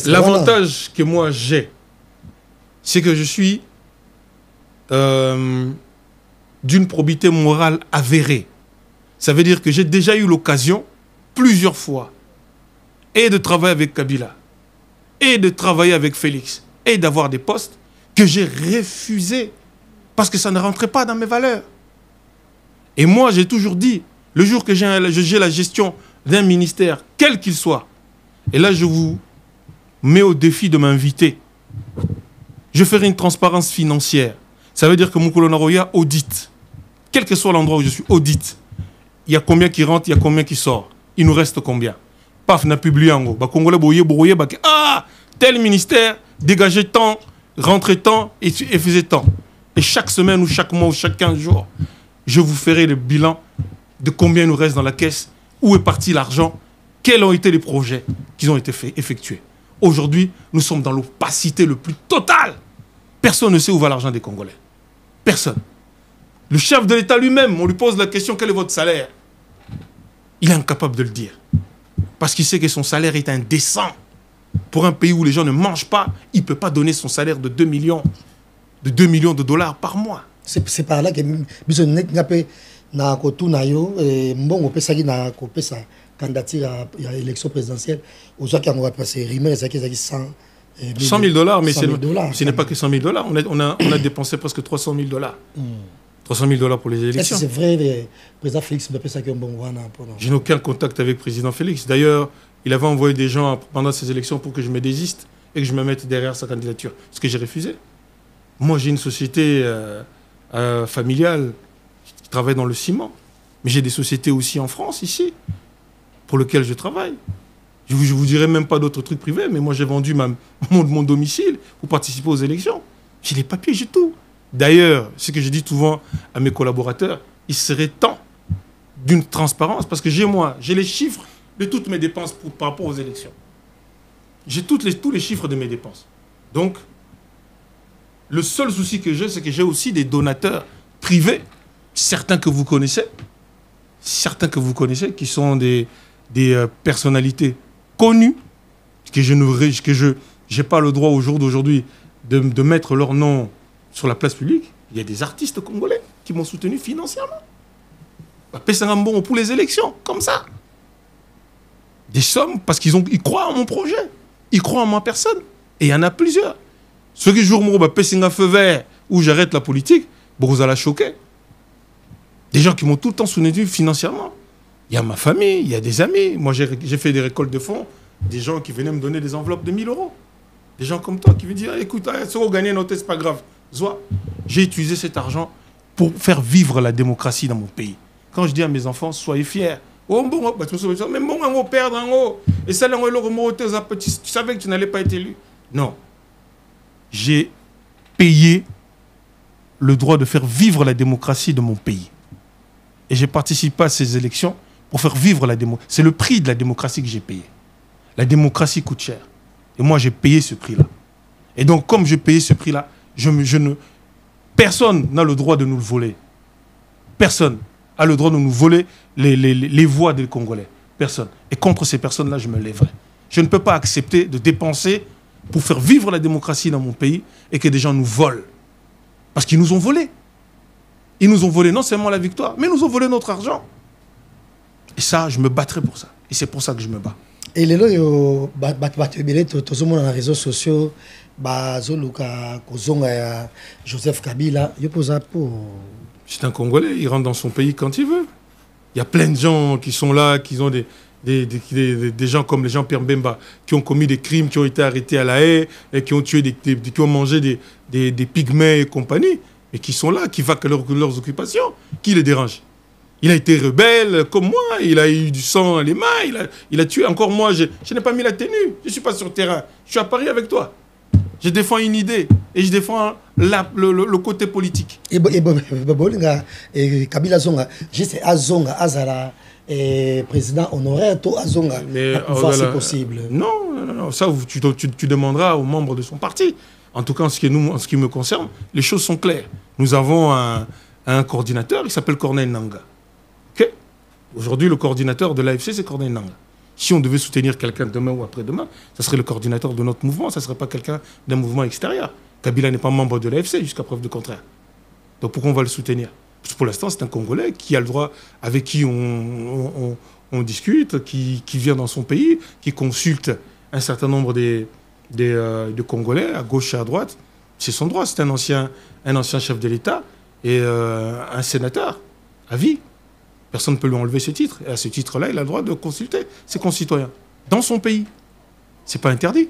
[SPEAKER 2] l'avantage que moi j'ai, c'est que je suis d'une probité morale avérée. Ça veut dire que j'ai déjà eu l'occasion, plusieurs fois, et de travailler avec Kabila, et de travailler avec Félix, et d'avoir des postes que j'ai refusés parce que ça ne rentrait pas dans mes valeurs. Et moi, j'ai toujours dit, le jour que j'ai la gestion d'un ministère, quel qu'il soit, et là, je vous mets au défi de m'inviter, je ferai une transparence financière. Ça veut dire que Mukolo Naroya audite. Quel que soit l'endroit où je suis, audite. Il y a combien qui rentre, il y a combien qui sort. Il nous reste combien. Paf, n'a publié en gros. Congolais bourrier, ah, tel ministère, dégagez tant, rentrez tant et faisait tant. Et chaque semaine ou chaque mois ou chaque 15 jours, je vous ferai le bilan de combien il nous reste dans la caisse, où est parti l'argent, quels ont été les projets qui ont été effectués. Aujourd'hui, nous sommes dans l'opacité le plus totale. Personne ne sait où va l'argent des Congolais. Personne. Le chef de l'État lui-même, on lui pose la question, quel est votre salaire? Il est incapable de le dire. Parce qu'il sait que son salaire est indécent. Pour un pays où les gens ne mangent pas, il ne peut pas donner son salaire de 2 millions de dollars par mois.
[SPEAKER 1] C'est par là que na kotuna yo mbongo pesaki na kopesa candidature à l'élection présidentielle aux gens qui ont passé rimer ça qui 100
[SPEAKER 2] $100 mais ce n'est pas que 100 000 $. On a dépensé presque 300 000 $. 300 000 $ pour les élections.
[SPEAKER 1] Est-ce que c'est vrai le président Félix me pesa que bon
[SPEAKER 2] Je n'ai aucun contact avec le président Félix. D'ailleurs, il avait envoyé des gens pendant ces élections pour que je me désiste et que je me mette derrière sa candidature. Ce que j'ai refusé. Moi, j'ai une société familiale qui travaille dans le ciment. Mais j'ai des sociétés aussi en France, ici, pour lesquelles je travaille. Je vous dirai même pas d'autres trucs privés, mais moi, j'ai vendu mon domicile pour participer aux élections. J'ai les papiers, j'ai tout. D'ailleurs, ce que je dis souvent à mes collaborateurs, il serait temps d'une transparence, parce que j'ai les chiffres de toutes mes dépenses par rapport aux élections. J'ai tous les chiffres de mes dépenses. Donc, le seul souci que j'ai, c'est que j'ai aussi des donateurs privés, certains que vous connaissez, qui sont des personnalités connues, que je n'ai pas le droit au jour d'aujourd'hui de mettre leur nom sur la place publique. Il y a des artistes congolais qui m'ont soutenu financièrement. Pour les élections, comme ça. Des sommes, parce qu'ils croient en mon projet. Ils croient en ma personne. Et il y en a plusieurs. Ceux qui jouent un feu vert où j'arrête la politique, vous allez choquer. Des gens qui m'ont tout le temps soutenu financièrement. Il y a ma famille, il y a des amis. Moi, j'ai fait des récoltes de fonds. Des gens qui venaient me donner des enveloppes de 1000 €. Des gens comme toi qui me disent ah, écoute, si on gagne notre c'est pas grave. J'ai utilisé cet argent pour faire vivre la démocratie dans mon pays. Quand je dis à mes enfants, soyez fiers. Oh, bon, mais bon, on va perdre en haut. Et ça, tu savais que tu n'allais pas être élu. Non. J'ai payé le droit de faire vivre la démocratie de mon pays. Et j'ai participé à ces élections pour faire vivre la démocratie. C'est le prix de la démocratie que j'ai payé. La démocratie coûte cher. Et moi, j'ai payé ce prix-là. Et donc, comme j'ai payé ce prix-là, personne n'a le droit de nous le voler. Personne a le droit de nous voler les voix des Congolais. Personne. Et contre ces personnes-là, je me lèverai. Je ne peux pas accepter de dépenser pour faire vivre la démocratie dans mon pays et que des gens nous volent. Parce qu'ils nous ont volés. Ils nous ont volé non seulement la victoire, mais ils nous ont volé notre argent. Et ça, je me battrai pour ça. Et c'est pour ça que je me bats.
[SPEAKER 1] Et les lois, tous les réseaux sociaux, Joseph Kabila,
[SPEAKER 2] c'est un Congolais, il rentre dans son pays quand il veut. Il y a plein de gens qui sont là, qui ont des gens comme les gens Pierre Mbemba, qui ont commis des crimes, qui ont été arrêtés à La Haye, et qui ont tué, qui ont mangé des pygmées et compagnie, et qui sont là, qui vaquent leurs occupations. Qui les dérange? Il a été rebelle comme moi, il a eu du sang à les mains, il a tué. Encore moi, je n'ai pas mis la tenue, je ne suis pas sur le terrain, je suis à Paris avec toi. Je défends une idée et je défends le côté politique.
[SPEAKER 1] Et Kabila Zonga, juste Azonga, Azara, président honoraire, tout Azonga, c'est possible.
[SPEAKER 2] Non, ça tu demanderas aux membres de son parti. En tout cas, en ce qui me concerne, les choses sont claires. Nous avons un coordinateur, il s'appelle Corneille Nangaa. Okay. Aujourd'hui, le coordinateur de l'AFC, c'est Corneille Nangaa. Si on devait soutenir quelqu'un demain ou après-demain, ça serait le coordinateur de notre mouvement, ça ne serait pas quelqu'un d'un mouvement extérieur. Kabila n'est pas membre de l'AFC jusqu'à preuve du contraire. Donc pourquoi on va le soutenir? Parce que pour l'instant, c'est un Congolais qui a le droit, avec qui on discute, qui vient dans son pays, qui consulte un certain nombre de Congolais, à gauche et à droite. C'est son droit, c'est un ancien chef de l'État et un sénateur à vie. Personne ne peut lui enlever ce titre. Et à ce titre-là, il a le droit de consulter ses concitoyens dans son pays. Ce n'est pas interdit.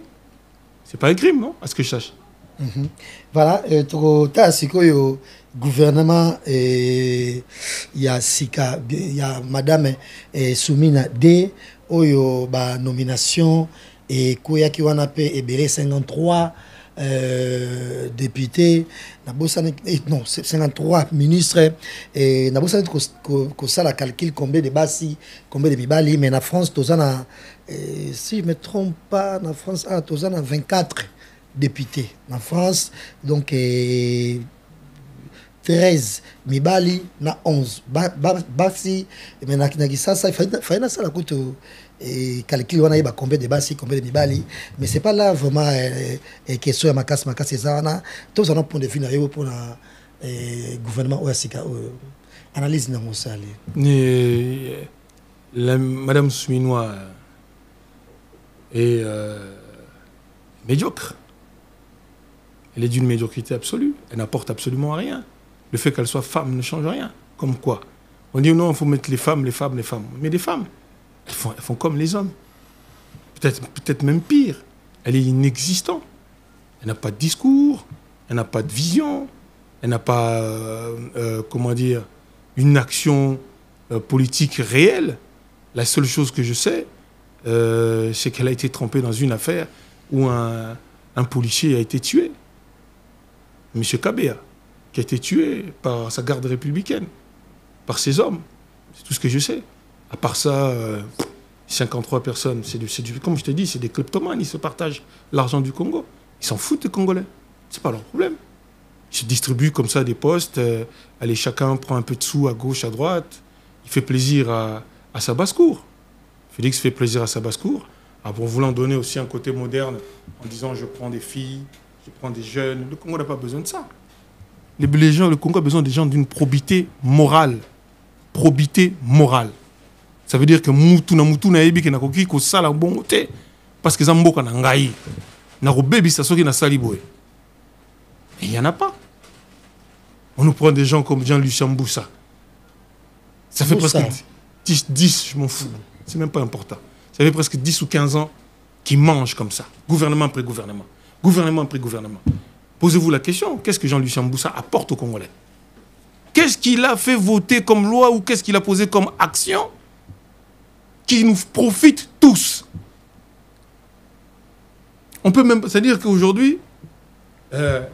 [SPEAKER 2] Ce n'est pas un crime, non? À ce que je sache.
[SPEAKER 1] Voilà. Le gouvernement, il y a Madame Soumina D, nomination, et Kouya Kiwanape et Bélé 53. Députés, non, 53 ministres, et nous avons le calcul combien de basi, combien de bibali, mais en France, si je ne me trompe pas, en France, nous avons 24 députés. En France, donc 13 mibali, na 11 basi, mais il faut ça la coûte. Et calcul on a combien de basi, combien de mibali, mais c'est pas là vraiment question à ma casse zana tous on a point de vue pour le gouvernement ou analyse dans mon salle.
[SPEAKER 2] Madame Souminois est médiocre. Elle est d'une médiocrité absolue. Elle n'apporte absolument rien. Le fait qu'elle soit femme ne change rien. Comme quoi? On dit non, il faut mettre les femmes. Mais des femmes, elles font comme les hommes. peut-être même pire, elle est inexistante. Elle n'a pas de discours, elle n'a pas de vision, elle n'a pas, comment dire, une action politique réelle. La seule chose que je sais, c'est qu'elle a été trempée dans une affaire où un policier a été tué. M. Kabea, qui a été tué par sa garde républicaine, par ses hommes. C'est tout ce que je sais. À part ça, 53 personnes, comme je te dis, c'est des kleptomanes, ils se partagent l'argent du Congo. Ils s'en foutent des Congolais. C'est pas leur problème. Ils se distribuent comme ça des postes. Allez, chacun prend un peu de sous à gauche, à droite. Il fait plaisir à sa basse-cour. Félix fait plaisir à sa basse-cour. En voulant donner aussi un côté moderne, en disant je prends des filles, je prends des jeunes. Le Congo n'a pas besoin de ça. Le Congo a besoin des gens d'une probité morale. Probité morale. Ça veut dire que Moutuna Ebi qui n'a koki ko sala bon te parce que Zamboka na ngai. Na robebi sa soki na saliboé. Et il n'y en a pas. On nous prend des gens comme Jean-Lucien Mboussa. Ça fait presque 10, je m'en fous. C'est même pas important. Ça fait presque 10 ou 15 ans qu'ils mangent comme ça. Gouvernement après gouvernement. Gouvernement après gouvernement. Posez-vous la question, qu'est-ce que Jean-Lucien Mboussa apporte aux Congolais? Qu'est-ce qu'il a fait voter comme loi ou qu'est-ce qu'il a posé comme action qui nous profite tous? On peut même, c'est-à-dire qu'aujourd'hui,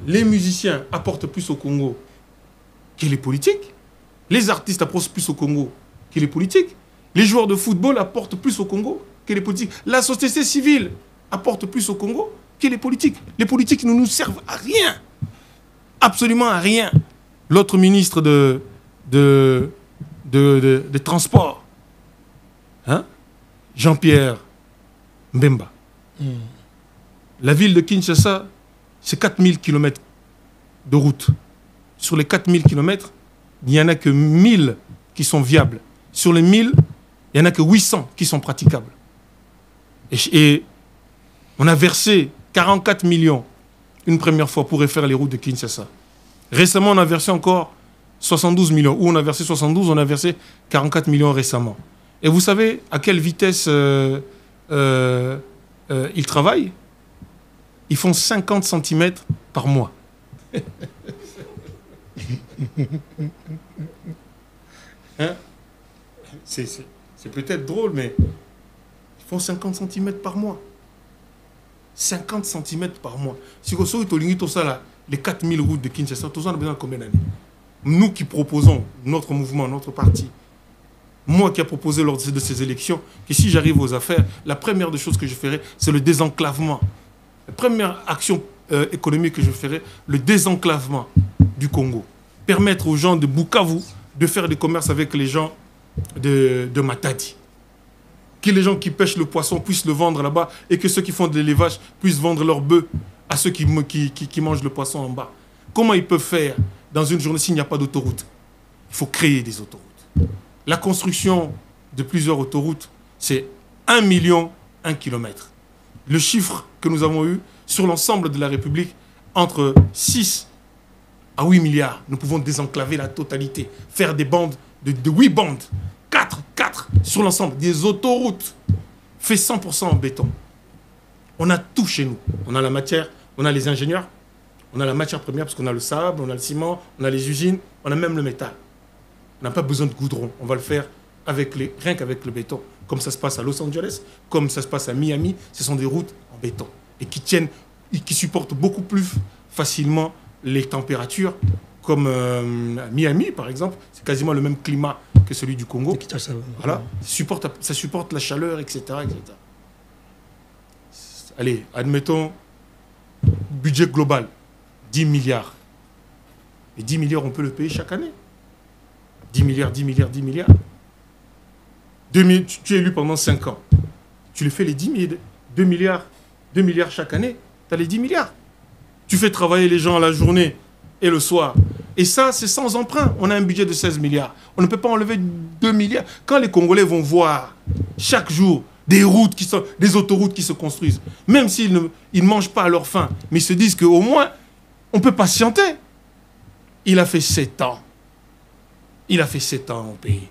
[SPEAKER 2] les musiciens apportent plus au Congo que les politiques. Les artistes apportent plus au Congo que les politiques. Les joueurs de football apportent plus au Congo que les politiques. La société civile apporte plus au Congo que les politiques. Les politiques ne nous servent à rien. Absolument à rien. L'autre ministre de Transport, hein? Jean-Pierre Mbemba. La ville de Kinshasa, c'est 4000 km de route. Sur les 4000 km, il n'y en a que 1000 qui sont viables. Sur les 1000, il n'y en a que 800 qui sont praticables. Et on a versé 44 millions une première fois pour refaire les routes de Kinshasa. Récemment, on a versé encore 72 millions. Où on a versé 72, on a versé 44 millions récemment. Et vous savez à quelle vitesse ils travaillent? Ils font 50 cm par mois. Hein? C'est peut-être drôle, mais ils font 50 cm par mois. 50 cm par mois. Si vous avez les 4000 routes de Kinshasa, on a besoin de combien d'années? Nous qui proposons, notre mouvement, notre parti, moi qui ai proposé lors de ces élections, que si j'arrive aux affaires, la première des choses que je ferai, c'est le désenclavement. La première action économique que je ferai, le désenclavement du Congo. Permettre aux gens de Bukavu de faire des commerces avec les gens de Matadi. Que les gens qui pêchent le poisson puissent le vendre là-bas et que ceux qui font de l'élevage puissent vendre leurs bœufs à ceux qui mangent le poisson en bas. Comment ils peuvent faire dans une journée s'il n'y a pas d'autoroute? Il faut créer des autoroutes. La construction de plusieurs autoroutes, c'est 1 million, 1 kilomètre. Le chiffre que nous avons eu sur l'ensemble de la République, entre 6 à 8 milliards, nous pouvons désenclaver la totalité, faire des bandes de 8 bandes, 4 sur l'ensemble, des autoroutes, fait 100% en béton. On a tout chez nous. On a la matière, on a les ingénieurs, on a la matière première parce qu'on a le sable, on a le ciment, on a les usines, on a même le métal. On n'a pas besoin de goudron, on va le faire rien qu'avec le béton. Comme ça se passe à Los Angeles, comme ça se passe à Miami, ce sont des routes en béton et qui supportent beaucoup plus facilement les températures, comme Miami par exemple, c'est quasiment le même climat que celui du Congo. Voilà, ça supporte la chaleur, etc., etc. Allez, admettons, budget global, 10 milliards. Et 10 milliards, on peut le payer chaque année. 10 milliards, 10 milliards, 10 milliards. Tu es élu pendant 5 ans. Tu le fais les 10 milliards, 2 milliards chaque année, tu as les 10 milliards. Tu fais travailler les gens à la journée et le soir. Et ça, c'est sans emprunt. On a un budget de 16 milliards. On ne peut pas enlever 2 milliards. Quand les Congolais vont voir chaque jour des autoroutes qui se construisent, même s'ils ne mangent pas à leur faim, mais ils se disent qu'au moins, on peut patienter. Il a fait 7 ans. Il a fait 7 ans au pays.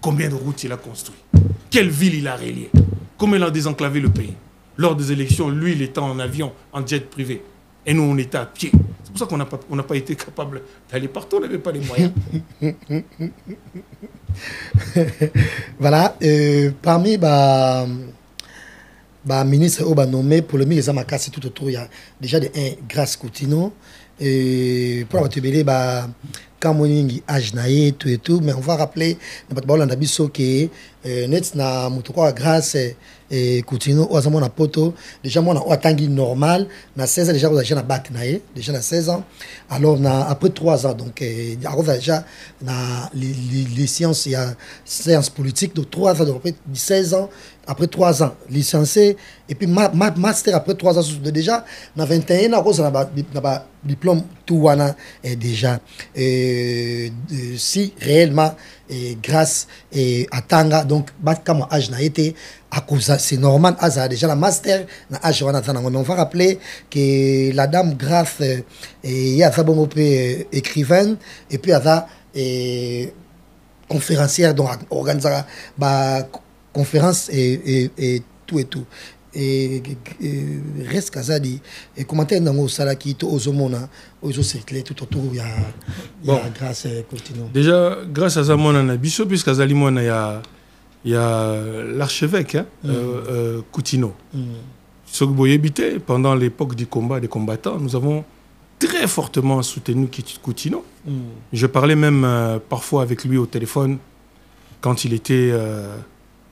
[SPEAKER 2] Combien de routes il a construit? Quelle ville il a relié? Comment il a désenclavé le pays. Lors des élections, lui, il était en avion, en jet privé. Et nous, on était à pied. C'est pour ça qu'on n'a pas été capable d'aller partout, on n'avait pas les moyens.
[SPEAKER 1] Voilà. Parmi les ministres nommés, pour le ministre Zamakasi, tout autour, il y a déjà Grace Coutinho. Pour la télé, Kamoningi Ajnaye, tout et tout. Mais on va rappeler, que net na mutoko Grace et Coutinho ozamo na poto déjà moi na tangi normal na 16 ans déjà na bac naé déjà na 16 ans alors après 3 ans donc déjà na les sciences il y a sciences politiques donc 3 ans donc après 16 ans après 3 ans licencié et puis master après 3 ans déjà na 21 ans na diplôme tout wana déjà si réellement grâce à Tanga donc comme âge n'a été à cause c'est normal a déjà la master na âge wana tanga on va rappeler que la dame Grace il y a ça bon écrivaine et puis il conférencière donc organisera conférence et tout et tout et reste Kazadi et commentaire dans au salaki to ozomona ozo circuler tout autour il y a grâce continue
[SPEAKER 2] déjà grâce à Zamona na biso puisque Zalimona il y a l'archevêque Coutinho. Sogboyebité pendant l'époque du combat des combattants nous avons très fortement soutenu Coutinho. Je parlais même parfois avec lui au téléphone quand il était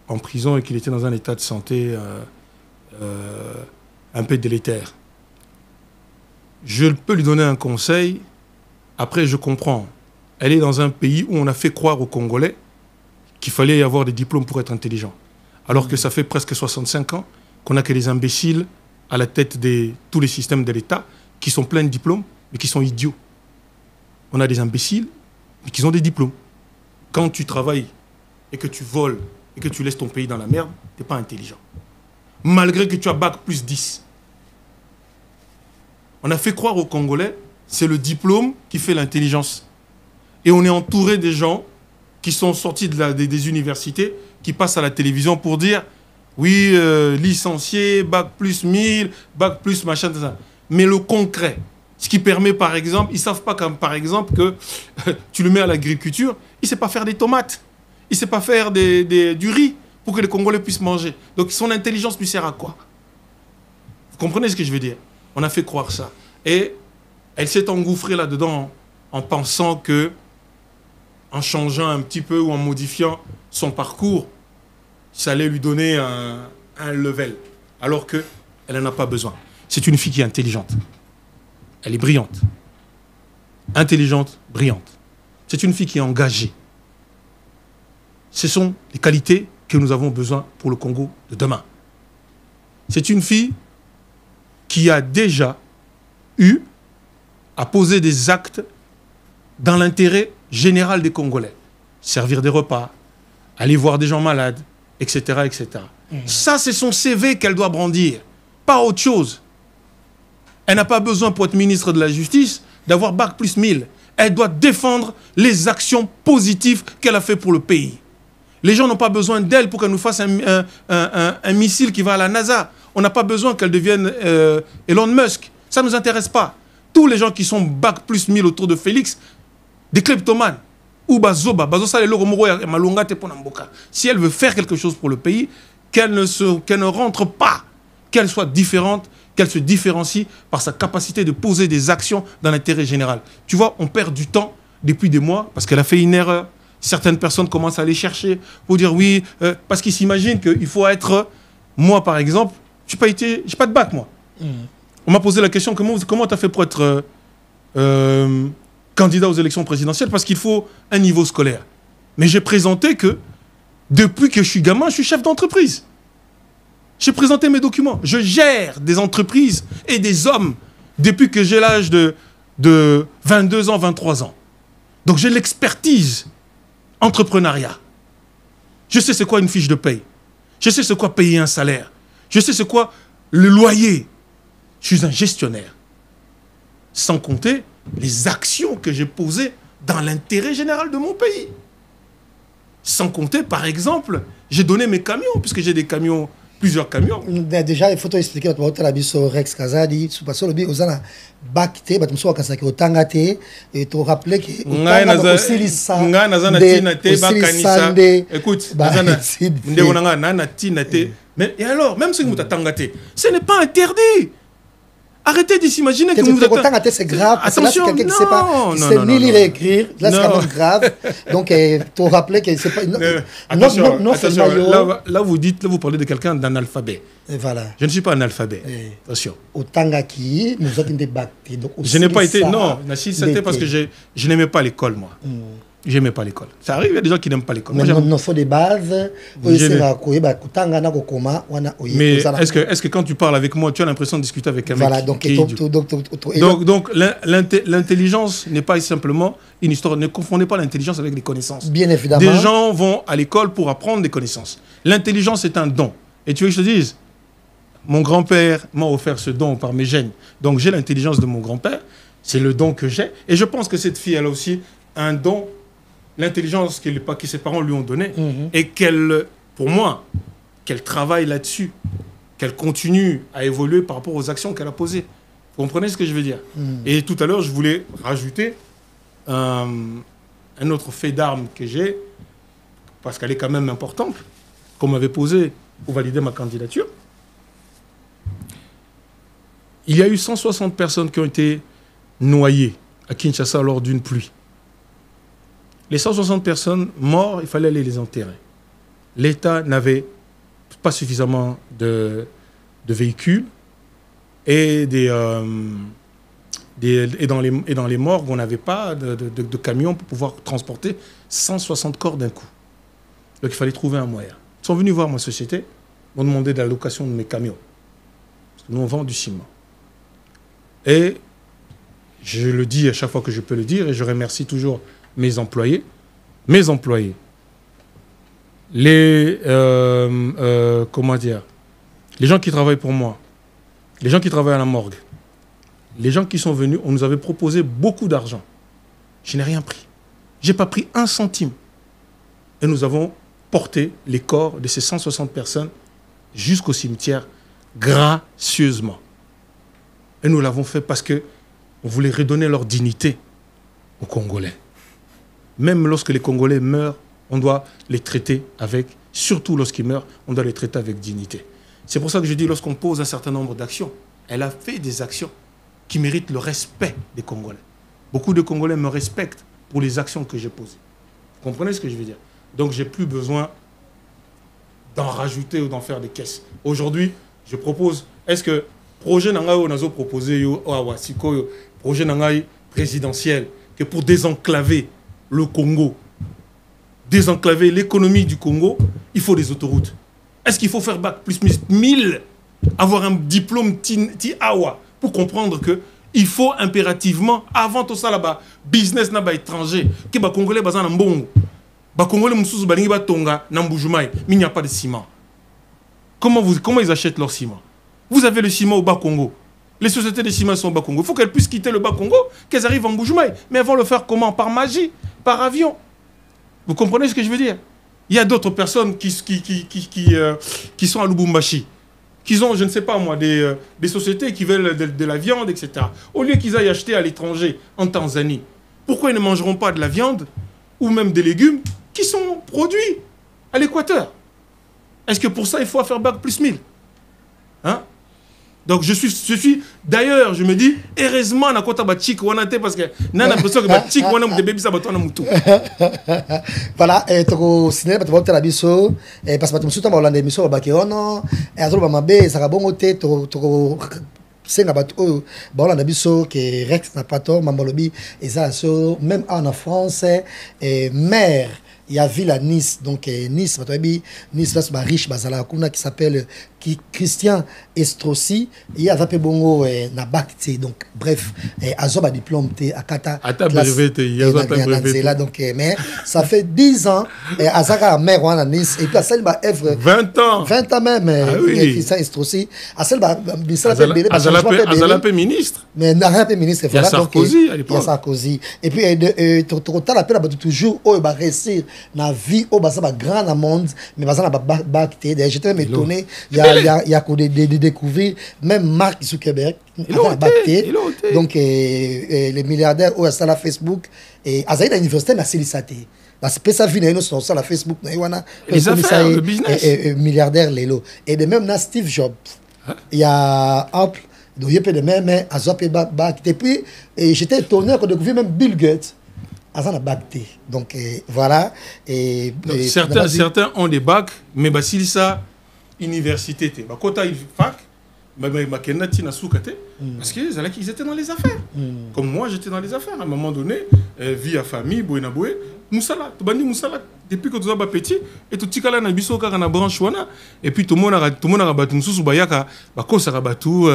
[SPEAKER 2] en prison et qu'il était dans un état de santé un peu délétère. Je peux lui donner un conseil. Après, je comprends. Elle est dans un pays où on a fait croire aux Congolais qu'il fallait avoir des diplômes pour être intelligent. Alors que ça fait presque 65 ans qu'on n'a que des imbéciles à la tête de tous les systèmes de l'État qui sont pleins de diplômes, mais qui sont idiots. On a des imbéciles, mais qui ont des diplômes. Quand tu travailles et que tu voles et que tu laisses ton pays dans la merde, tu n'es pas intelligent. Malgré que tu as bac plus 10. On a fait croire aux Congolais, c'est le diplôme qui fait l'intelligence. Et on est entouré des gens qui sont sortis des universités, qui passent à la télévision pour dire, oui, licencié, bac plus 1000, bac plus machin, tout ça. Mais le concret, ce qui permet par exemple, ils ne savent pas comme par exemple que tu le mets à l'agriculture, il ne sait pas faire des tomates, il ne sait pas faire du riz pour que les Congolais puissent manger. Donc son intelligence lui sert à quoi? Vous comprenez ce que je veux dire? On a fait croire ça. Et elle s'est engouffrée là-dedans en pensant que, en changeant un petit peu ou en modifiant son parcours, ça allait lui donner un level. Alors qu'elle n'en a pas besoin. C'est une fille qui est intelligente. Elle est brillante. Intelligente, brillante. C'est une fille qui est engagée. Ce sont les qualités que nous avons besoin pour le Congo de demain. C'est une fille qui a déjà eu à poser des actes dans l'intérêt général des Congolais. Servir des repas, aller voir des gens malades, etc. etc. Ça, c'est son CV qu'elle doit brandir, pas autre chose. Elle n'a pas besoin, pour être ministre de la Justice, d'avoir bac plus 1000. Elle doit défendre les actions positives qu'elle a fait pour le pays. Les gens n'ont pas besoin d'elle pour qu'elle nous fasse un missile qui va à la NASA. On n'a pas besoin qu'elle devienne Elon Musk. Ça ne nous intéresse pas. Tous les gens qui sont bac plus 1000 autour de Félix, des kleptomanes, ou bazoba, si elle veut faire quelque chose pour le pays, qu'elle ne rentre pas, qu'elle soit différente, qu'elle se différencie par sa capacité de poser des actions dans l'intérêt général. Tu vois, on perd du temps depuis des mois parce qu'elle a fait une erreur. Certaines personnes commencent à aller chercher pour dire oui, parce qu'ils s'imaginent qu'il faut être... Moi, par exemple, je n'ai pas de bac, moi. On m'a posé la question, comment tu as fait pour être candidat aux élections présidentielles? Parce qu'il faut un niveau scolaire. Mais j'ai présenté que, depuis que je suis gamin, je suis chef d'entreprise. J'ai présenté mes documents. Je gère des entreprises et des hommes depuis que j'ai l'âge de 22 ans, 23 ans. Donc j'ai l'expertise entrepreneuriat. Je sais c'est quoi une fiche de paye. Je sais c'est quoi payer un salaire. Je sais c'est quoi le loyer. Je suis un gestionnaire. Sans compter les actions que j'ai posées dans l'intérêt général de mon pays. Sans compter, par exemple, j'ai donné mes camions, puisque j'ai des camions plusieurs camions.
[SPEAKER 1] Déjà, il faut expliquer que la biso Rex Kazadi, parce que le bi ozana bakte, bat muso kasaki otangate et te rappeler que
[SPEAKER 2] otanga osilisa ngana tina te bakanisa. Écoute, nazana ndebonanga nana tina te. Mais et alors, même si vous tangate, ce n'est pas interdit. Arrêtez de s'imaginer que vous
[SPEAKER 1] êtes... c'est grave.
[SPEAKER 2] Attention,
[SPEAKER 1] quelqu'un qui ne sait pas, c'est ni lire et écrire. Là, c'est quand même grave. Donc, il faut rappeler que c'est pas...
[SPEAKER 2] Attention, là, vous parlez de quelqu'un d'analphabet.
[SPEAKER 1] Voilà.
[SPEAKER 2] Je ne suis pas analphabet. Attention.
[SPEAKER 1] Otangaki, nous avons des bacs.
[SPEAKER 2] Je n'ai pas été... Non, c'était parce que je n'aimais pas l'école, moi. Je n'aimais pas l'école. Ça arrive, il y a des gens qui n'aiment pas l'école.
[SPEAKER 1] Mais il faut des bases. Mais
[SPEAKER 2] est-ce que quand tu parles avec moi, tu as l'impression de discuter avec un mec
[SPEAKER 1] donc
[SPEAKER 2] l'intelligence n'est pas simplement une histoire. Ne confondez pas l'intelligence avec les connaissances.
[SPEAKER 1] Bien évidemment.
[SPEAKER 2] Des gens vont à l'école pour apprendre des connaissances. L'intelligence est un don. Et tu veux que je te dise, mon grand-père m'a offert ce don par mes gènes. Donc j'ai l'intelligence de mon grand-père. C'est le don que j'ai. Et je pense que cette fille, elle a aussi un don. L'intelligence que ses parents lui ont donnée et qu'elle, pour moi, qu'elle travaille là-dessus, qu'elle continue à évoluer par rapport aux actions qu'elle a posées. Vous comprenez ce que je veux dire? Et tout à l'heure, je voulais rajouter un autre fait d'armes que j'ai, parce qu'elle est quand même importante, qu'on m'avait posé pour valider ma candidature. Il y a eu 160 personnes qui ont été noyées à Kinshasa lors d'une pluie. Les 160 personnes mortes, il fallait aller les enterrer. L'État n'avait pas suffisamment de véhicules et, dans les morgues, on n'avait pas de camions pour pouvoir transporter 160 corps d'un coup. Donc il fallait trouver un moyen. Ils sont venus voir ma société, m'ont demandé de la location de mes camions. Parce que nous, on vend du ciment. Et je le dis à chaque fois que je peux le dire, et je remercie toujours mes employés, comment dire, les gens qui travaillent pour moi, les gens qui travaillent à la morgue, les gens qui sont venus, on nous avait proposé beaucoup d'argent. Je n'ai rien pris. Je n'ai pas pris un centime. Et nous avons porté les corps de ces 160 personnes jusqu'au cimetière gracieusement. Et nous l'avons fait parce qu'on voulait redonner leur dignité aux Congolais. Même lorsque les Congolais meurent, on doit les traiter avec, surtout lorsqu'ils meurent, on doit les traiter avec dignité. C'est pour ça que je dis, lorsqu'on pose un certain nombre d'actions, elle a fait des actions qui méritent le respect des Congolais. Beaucoup de Congolais me respectent pour les actions que j'ai posées. Vous comprenez ce que je veux dire? Donc, je n'ai plus besoin d'en rajouter ou d'en faire des caisses. Aujourd'hui, je propose, est-ce que projet Nangaï, on a proposé, projet Nangaï présidentiel, que pour désenclaver le Congo, désenclaver l'économie du Congo, il faut des autoroutes. Est-ce qu'il faut faire bac plus 1000, avoir un diplôme Ti-Awa pour comprendre que il faut impérativement, avant tout ça là-bas, business là-bas étranger, que les Congolais sont en Mbongo, les Congolais sont en Tonga, mais il n'y a pas de ciment. Comment ils achètent leur ciment? Vous avez le ciment au Bas-Congo. Les sociétés de ciment sont au Bas-Congo. Il faut qu'elles puissent quitter le Bas-Congo, qu'elles arrivent en Mbujumai. Mais elles vont le faire comment? Par magie, par avion. Vous comprenez ce que je veux dire? Il y a d'autres personnes qui sont à Lubumbashi, qui ont, je ne sais pas moi, des sociétés qui veulent de la viande, etc. Au lieu qu'ils aillent acheter à l'étranger, en Tanzanie, pourquoi ils ne mangeront pas de la viande ou même des légumes qui sont produits à l'Équateur? Est-ce que pour ça, il faut faire bac plus 1000? Hein? Donc je suis d'ailleurs, je me dis, heureusement, on a quoi tchik wanate parce que n'a l'impression que tchik wana mu bébé ça bato na mutu.
[SPEAKER 1] Voilà, et to cinéma bato bato la biso, et parce que bato musuta ba Hollande émission ba keono, et azolo ba mabe ça bongo te to senga bato o ba Hollande biso que Rex na pato mambolobi et ça so même en France et mère il y a ville à Nice, donc Nice, Nice, c'est riche, qui s'appelle Christian Estrosi, il y a un bongo na bakti, donc bref, azoba diplôme à Kata. Donc mais ça fait 10 ans, Azaka mère à Nice, et puis à celle œuvre
[SPEAKER 2] 20 ans
[SPEAKER 1] même, Christian Estrosi, à celle
[SPEAKER 2] Azalapé ministre.
[SPEAKER 1] Mais n'a rien fait ministre,
[SPEAKER 2] il y a Sarkozy à
[SPEAKER 1] l'époque. Il y a Sarkozy. Et puis total appel à toujours réussir na vie au basa ba grand dans monde mais basa na ba bacté j'étais même étonné il y a qu'on de découvrir même Mark Zuckerberg a bacté donc les milliardaires au ça la Facebook et à Zaïda université na Célisate la spéciale vie na sur ça la Facebook na wana
[SPEAKER 2] les affaires le business
[SPEAKER 1] milliardaire lelo et de même na Steve Jobs il y a Apple donc il y a de même mais à Zop et puis j'étais étonné qu'on découvre même Bill Gates à ça bacté donc voilà et
[SPEAKER 2] certains ont des bacs mais bah si ça université bah quand il fac bah kenati na soukate parce qu'ils étaient dans les affaires comme moi j'étais dans les affaires à un moment donné vie à famille boina boé musala to bandi musala depuis que tu as petit et tu tikala na biso kaka na branche wana et puis tout le monde a battu mususu bayaka ba kosa battu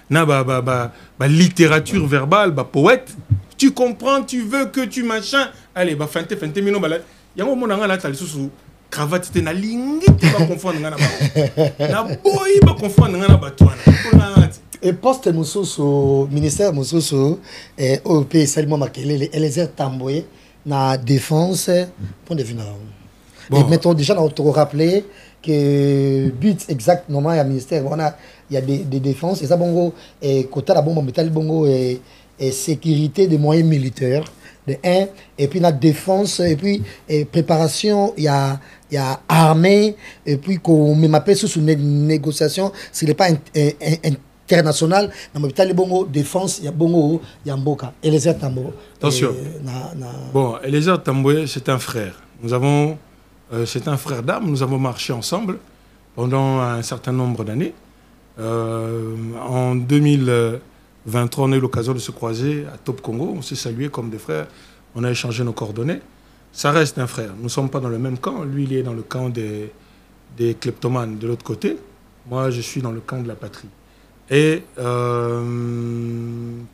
[SPEAKER 2] na ba littérature verbale ba poète tu comprends tu veux que tu machin allez ba fente mino bala yango mona ngala ta lisusu cravate te na lingi te ba confondre ngana ba na boy ba confondre ngana battu wana
[SPEAKER 1] et poste mususu ministère mususu au pays Salimo Makelele Eliezer Tamboye na défense pour devenir bon. Et mettons déjà on te rappeler que but exact normalement il y a ministère il y a des défenses et ça bongo et côté la bombe métal bongo et sécurité des moyens militaires de un et puis la défense et puis préparation il y a armée et puis qu'on m'appelle sous une négociation s'il n'est pas international na l'hôpital bongo défense il y a bongo il y a mboka Eliezer Tambo
[SPEAKER 2] attention bon Eliezer Tambo c'est un frère nous avons c'est un frère d'âme nous avons marché ensemble pendant un certain nombre d'années en 2023 on a eu l'occasion de se croiser à Top Congo on s'est salué comme des frères on a échangé nos coordonnées ça reste un frère nous ne sommes pas dans le même camp lui il est dans le camp des kleptomanes de l'autre côté moi je suis dans le camp de la patrie. Et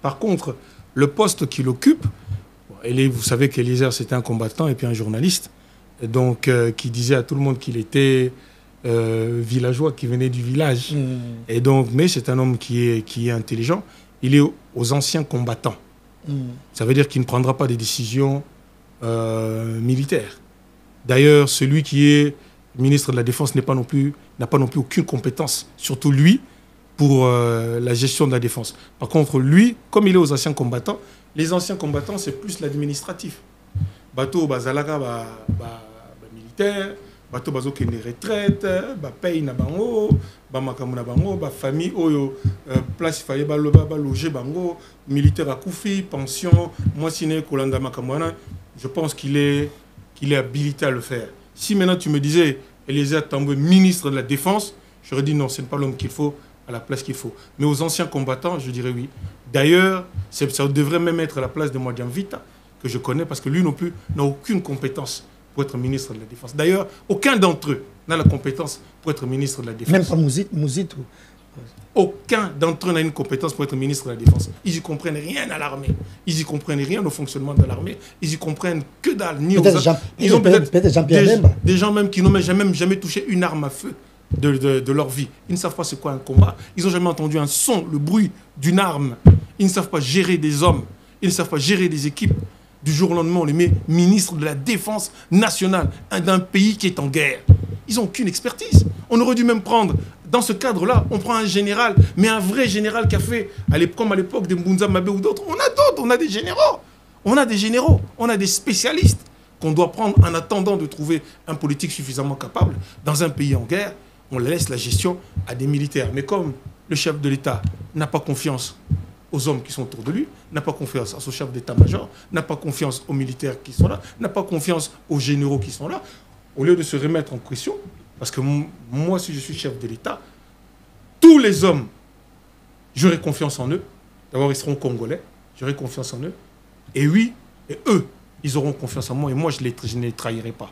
[SPEAKER 2] par contre, le poste qu'il occupe, vous savez qu'Eliezer c'était un combattant et puis un journaliste, et donc qui disait à tout le monde qu'il était villageois, qui venait du village. Et donc, mais c'est un homme qui est intelligent. Il est aux anciens combattants. Ça veut dire qu'il ne prendra pas des décisions militaires. D'ailleurs, celui qui est ministre de la Défense n'a pas non plus aucune compétence, surtout lui, pour la gestion de la défense. Par contre, lui, comme il est aux anciens combattants, les anciens combattants, c'est plus l'administratif. Bateau, bazalaka, militaire, bateau, bazo, qui est retraite, paye, na bango, makamu na bango, famille, oyo, place, il fallait loger bango, militaire à Koufi, pension, moi, siné, kolanda makamwana, je pense qu'il est habilité à le faire. Si maintenant tu me disais, Eliezer Tambo, ministre de la Défense, j'aurais dit non, ce n'est pas l'homme qu'il faut à la place qu'il faut. Mais aux anciens combattants, je dirais oui. D'ailleurs, ça devrait même être la place de Mwadiam Vita, que je connais, parce que lui non plus n'a aucune compétence pour être ministre de la Défense. D'ailleurs, aucun d'entre eux n'a la compétence pour être ministre de la Défense.
[SPEAKER 1] Même pas Mouzit ou...
[SPEAKER 2] Aucun d'entre eux n'a une compétence pour être ministre de la Défense. Ils n'y comprennent rien à l'armée. Ils n'y comprennent rien au fonctionnement de l'armée. Ils n'y comprennent que dalle. Ils ont peut-être des gens même qui n'ont jamais touché une arme à feu de leur vie. Ils ne savent pas c'est quoi un combat. Ils n'ont jamais entendu un son, le bruit d'une arme. Ils ne savent pas gérer des hommes. Ils ne savent pas gérer des équipes. Du jour au lendemain, on les met ministres de la Défense nationale d'un pays qui est en guerre. Ils n'ont aucune expertise. On aurait dû même prendre, dans ce cadre-là, on prend un général, mais un vrai général qui a fait, comme à l'époque de Mbunza Mabé ou d'autres. On a d'autres, on a des généraux. On a des spécialistes qu'on doit prendre en attendant de trouver un politique suffisamment capable. Dans un pays en guerre, on laisse la gestion à des militaires. Mais comme le chef de l'État n'a pas confiance aux hommes qui sont autour de lui, n'a pas confiance à son chef d'état-major, n'a pas confiance aux militaires qui sont là, n'a pas confiance aux généraux qui sont là, au lieu de se remettre en question, parce que moi, si je suis chef de l'État, tous les hommes, j'aurai confiance en eux. D'abord, ils seront congolais, j'aurai confiance en eux. Et oui, et eux, ils auront confiance en moi, et moi, je ne les trahirai pas.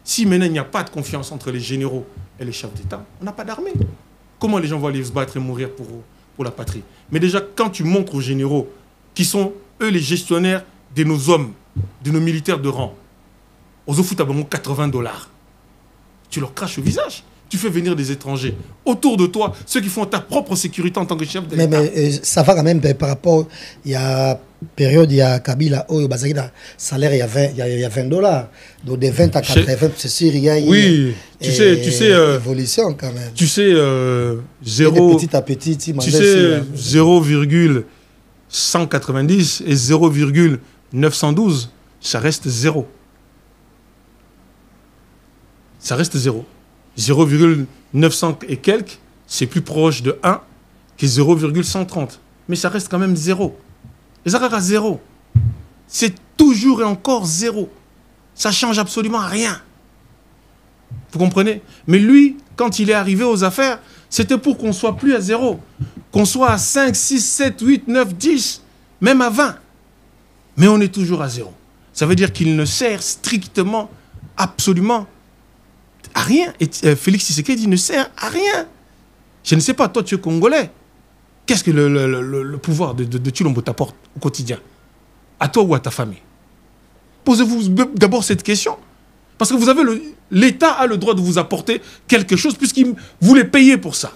[SPEAKER 2] Si maintenant, il n'y a pas de confiance entre les généraux et les chefs d'État, on n'a pas d'armée. Comment les gens vont aller se battre et mourir pour la patrie? Mais déjà, quand tu montres aux généraux, qui sont, eux, les gestionnaires de nos hommes, de nos militaires de rang, aux foot à $80, tu leur craches au visage. tu fais venir des étrangers. Autour de toi, ceux qui font ta propre sécurité en tant que chef de l'État.
[SPEAKER 1] Mais ça va quand même par rapport, il y a période, il y a Kabila, oh, salaire, il y a $20. Donc de 20 à 80, c'est sûr, il y a
[SPEAKER 2] oui, tu sais,
[SPEAKER 1] évolution quand même.
[SPEAKER 2] Tu sais, 0,
[SPEAKER 1] petit à petit,
[SPEAKER 2] tu sais, 0,190 et 0,912, ça reste 0. Ça reste 0. 0,900 et quelques, c'est plus proche de 1 que 0,130. Mais ça reste quand même 0. Et ça reste à 0. C'est toujours et encore 0. Ça change absolument rien. Vous comprenez? Mais lui, quand il est arrivé aux affaires, c'était pour qu'on soit plus à 0. Qu'on soit à 5, 6, 7, 8, 9, 10, même à 20. Mais on est toujours à 0. Ça veut dire qu'il ne sert strictement, absolument à rien. Et Félix Tshisekedi ne sert à rien. Je ne sais pas, toi tu es Congolais. Qu'est-ce que le pouvoir de Tshilombo t'apporte au quotidien? À toi ou à ta famille? Posez-vous d'abord cette question. Parce que vous avez l'État a le droit de vous apporter quelque chose puisqu'il vous les payez pour ça.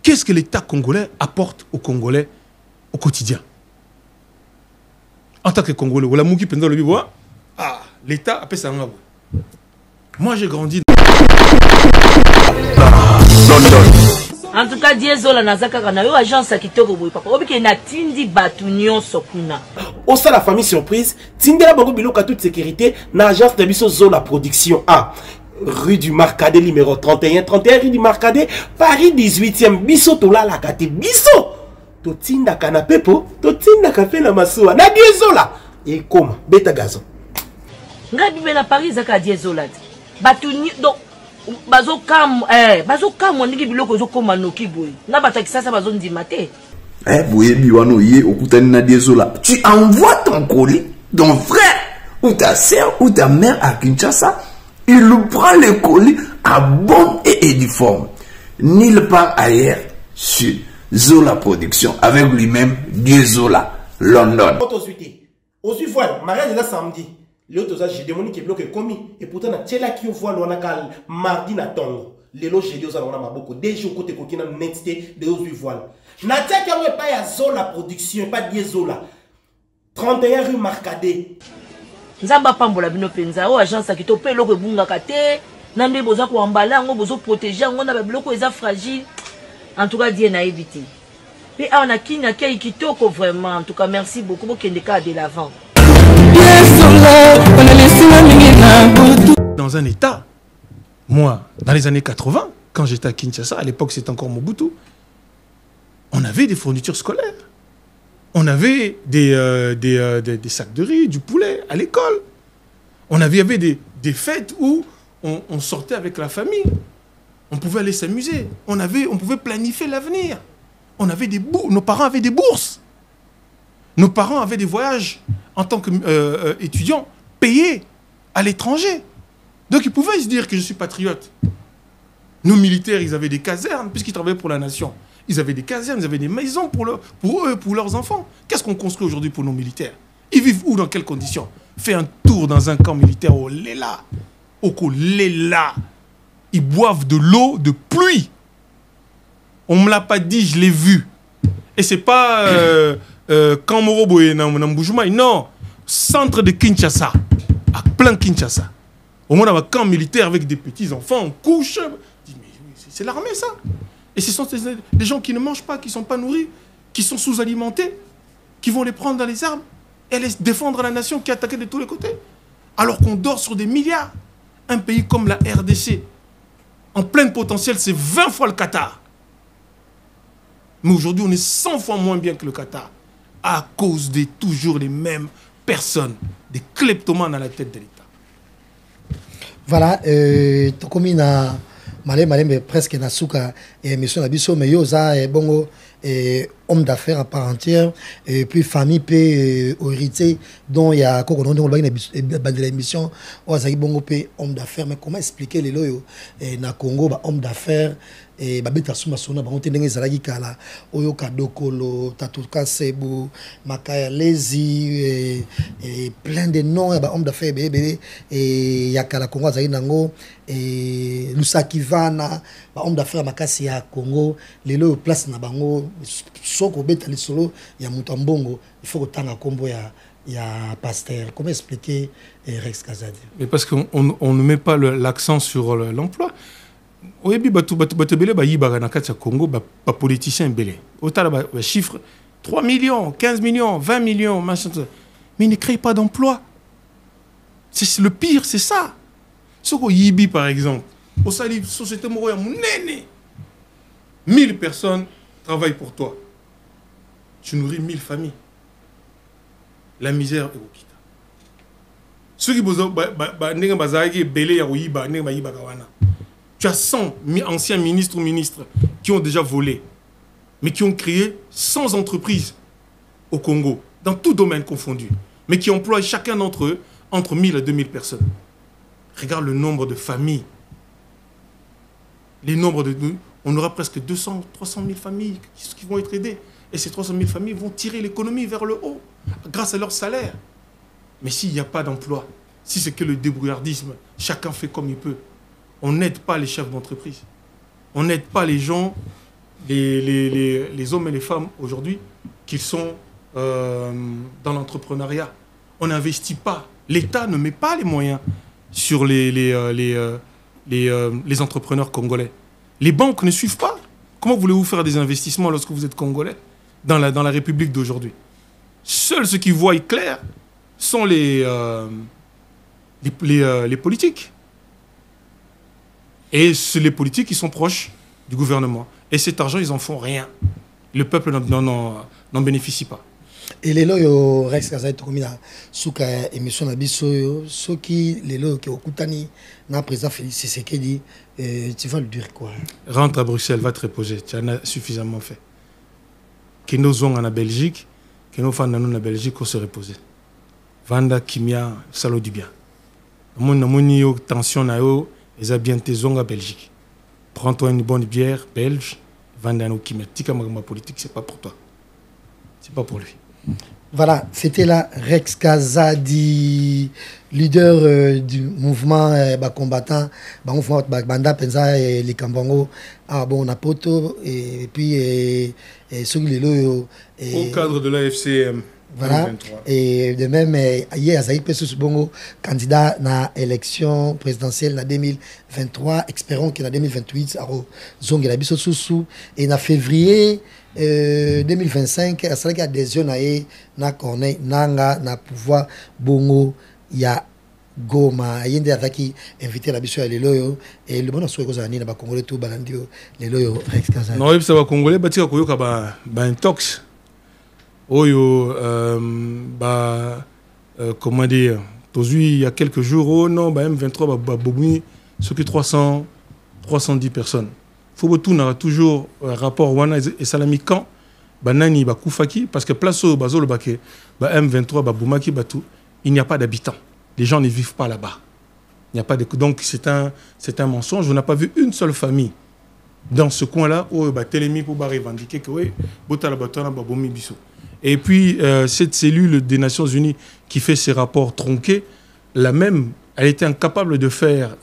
[SPEAKER 2] Qu'est-ce que l'État congolais apporte aux Congolais au quotidien? En tant que Congolais, l'État appelle ça un. Moi j'ai grandi
[SPEAKER 3] en tout cas Diezola nazaka kana yo agence à kitoko boy papa obiki na tindi batunyon sokuna
[SPEAKER 4] au sein la famille surprise tindela bango biloko toute sécurité na agence de biso Zola production A rue du Marcadet numéro 31 rue du Marcadet Paris 18e biso tolala kate biso to tinda kana pepo to tinda café na masuwa na Diezola et comme beta gazon
[SPEAKER 3] ngabi bela Paris zaka Diezola batunyo donc bazo kam ndiki biloko zo koma noki boy na batakisa sa bazo ndima te
[SPEAKER 5] boye biwano ye okutani na Diezola tu envoies ton colis ton frère ou ta sœur ou ta mère à Kinshasa il prend le colis à bonne et uniforme nulle part ailleurs sur Zola Production avec lui-même Diezola London
[SPEAKER 4] aujourd'hui voilà mariage là samedi l'autre j'ai demandé que bloque commis et pourtant na tela qui voit l'on a mardi na tongo les loges j'ai dit aux alons maboko déjà côté kokina netité de aujourd'hui voilà na tia qui a pas ya Zola Production pas Diezola 31 rue Marcadet
[SPEAKER 3] nzamba pambola bino penza o agence qui to pe loko ebunga kate na nde boza ko ambala ngo bozo protéger ngo na ba biloko eza fragile en tout cas Dieu na évité et on a qui na kei kitoko vraiment en tout cas merci beaucoup pour kende ka de l'avant.
[SPEAKER 2] Dans un état, moi, dans les années 80, quand j'étais à Kinshasa, à l'époque c'était encore Mobutu, on avait des fournitures scolaires. On avait des sacs de riz, du poulet à l'école. On avait des fêtes où on sortait avec la famille. On pouvait aller s'amuser. On pouvait planifier l'avenir. Nos parents avaient des bourses. Nos parents avaient des voyages en tant qu'étudiants payés à l'étranger. Donc ils pouvaient se dire que je suis patriote. Nos militaires, ils avaient des casernes, puisqu'ils travaillaient pour la nation. Ils avaient des casernes, ils avaient des maisons pour eux, pour leurs enfants. Qu'est-ce qu'on construit aujourd'hui pour nos militaires? Ils vivent où, dans quelles conditions? Fais un tour dans un camp militaire au Lela. Au Lela. Ils boivent de l'eau de pluie. On ne me l'a pas dit, je l'ai vu. Et c'est pas camp Moroboye, non. Centre de Kinshasa. À plein Kinshasa. Au moins dans un camp militaire avec des petits-enfants, on couche. C'est l'armée, ça. Et ce sont des gens qui ne mangent pas, qui ne sont pas nourris, qui sont sous-alimentés, qui vont les prendre dans les armes et les défendre la nation qui est attaquée de tous les côtés. Alors qu'on dort sur des milliards. Un pays comme la RDC, en plein potentiel, c'est 20 fois le Qatar. Mais aujourd'hui, on est 100 fois moins bien que le Qatar. À cause de toujours les mêmes personnes, des kleptomanes à la tête de l'État.
[SPEAKER 1] Voilà, tokomi na malé presque na suka émission na biso mais yo za bongo homme d'affaires à part entière, et puis famille peut hériter, dont il y a de l'émission, homme d'affaires, mais comment expliquer les loyaux na Congo, homme d'affaires, et babeta suma sona ba onte ndenge ezalaki kala oyo kadokolo tatuka sebu makaya lezi et plein de noms ya ba homme d'affaires bébé et ya kala Congo azali nango et Lusaki Vana ba homme d'affaires makasi ya Congo lelo place na bango soko beta lisolo ya mutambongo il faut kotanga kombo ya pasteur. Comment expliquer Rex Kazadi? Mais
[SPEAKER 2] parce qu'on ne met pas l'accent sur l'emploi. Oui, batu belé ba yiba na kati ya Congo ba politicien belé. Autant ba chiffre 3 millions, 15 millions, 20 millions, machin. Mais ils ne créent pas d'emploi. C'est le pire, c'est ça. Ce qu'on yibi par exemple, au sali société moro ya munene. 1000 personnes travaillent pour toi. Tu nourris 1000 familles. La misère est au kita. Ceux qui bozo ba ndenge bazaki belé ya yiba, ndenge ba yiba kawana. Tu as 100 anciens ministres ou ministres qui ont déjà volé, mais qui ont créé 100 entreprises au Congo, dans tout domaine confondu, mais qui emploient chacun d'entre eux entre 1000 et 2000 personnes. Regarde le nombre de familles. On aura presque 200, 300 000 familles qui vont être aidées. Et ces 300 000 familles vont tirer l'économie vers le haut, grâce à leur salaire. Mais s'il n'y a pas d'emploi, si c'est que le débrouillardisme, chacun fait comme il peut, on n'aide pas les chefs d'entreprise. On n'aide pas les gens, les hommes et les femmes aujourd'hui qui sont dans l'entrepreneuriat. On n'investit pas. L'État ne met pas les moyens sur les entrepreneurs congolais. Les banques ne suivent pas. Comment voulez-vous faire des investissements lorsque vous êtes congolais dans la République d'aujourd'hui? Seuls ceux qui voient clair sont les politiques. Et c'est les politiques qui sont proches du gouvernement. Et cet argent, ils n'en font rien. Le peuple n'en bénéficie pas.
[SPEAKER 1] Et les lois, Rex Kazadi, souka émission nabiso, ceux qui les lois qui okutani na président Félix Tshisekedi, tu vas le dire quoi?
[SPEAKER 2] Rentre à Bruxelles, va te reposer. Tu en as suffisamment fait. Que nos zons en Belgique, que nos fans en Belgique, on se reposer. Vanda kimia, salo du bien. Mon tension na yo. Ils ont bien tes ongles à Belgique. Prends-toi une bonne bière belge, Vandano Kimetika, ma politique, c'est pas pour toi. C'est pas pour lui.
[SPEAKER 1] Voilà, c'était là Rex Kazadi, leader du mouvement combattant, mouvement Banda Penza et les Kambango, Napoto, et puis ceux qui
[SPEAKER 2] au cadre de l'AFC.
[SPEAKER 1] Voilà,
[SPEAKER 2] 2023. Et
[SPEAKER 1] de même, hier, Azaï Pessus Bongo, candidat à l'élection présidentielle en 2023, espérons qu'il y a 2028, à Zongela Bissousou, et en février 2025, il y a adhésion na Corneille, Nanga, na pouvoir Bongo, il y a Goma, il y a qui invité la Bissou à l'Eloyo, et le bon souhait que vous na Congolais tout balandio, l'Eloyo Rex Kazadi.
[SPEAKER 2] Non, ça va Congolais, bah tu as koyoka un tox. Oyo, comment dire, il y a quelques jours, oh non, M23, ce qui 310 personnes. Faut que tout toujours rapport Wana et Salami quand, Nani, Koufaki, parce que place au Bazol, M23, Boumaki, il n'y a pas d'habitants. Les gens ne vivent pas là-bas. Il n'y a pas de... Donc c'est un mensonge. On n'a pas vu une seule famille dans ce coin-là où Télémi pour revendiquer que oui, et puis cette cellule des Nations Unies qui fait ces rapports tronqués, la même, elle était incapable de faire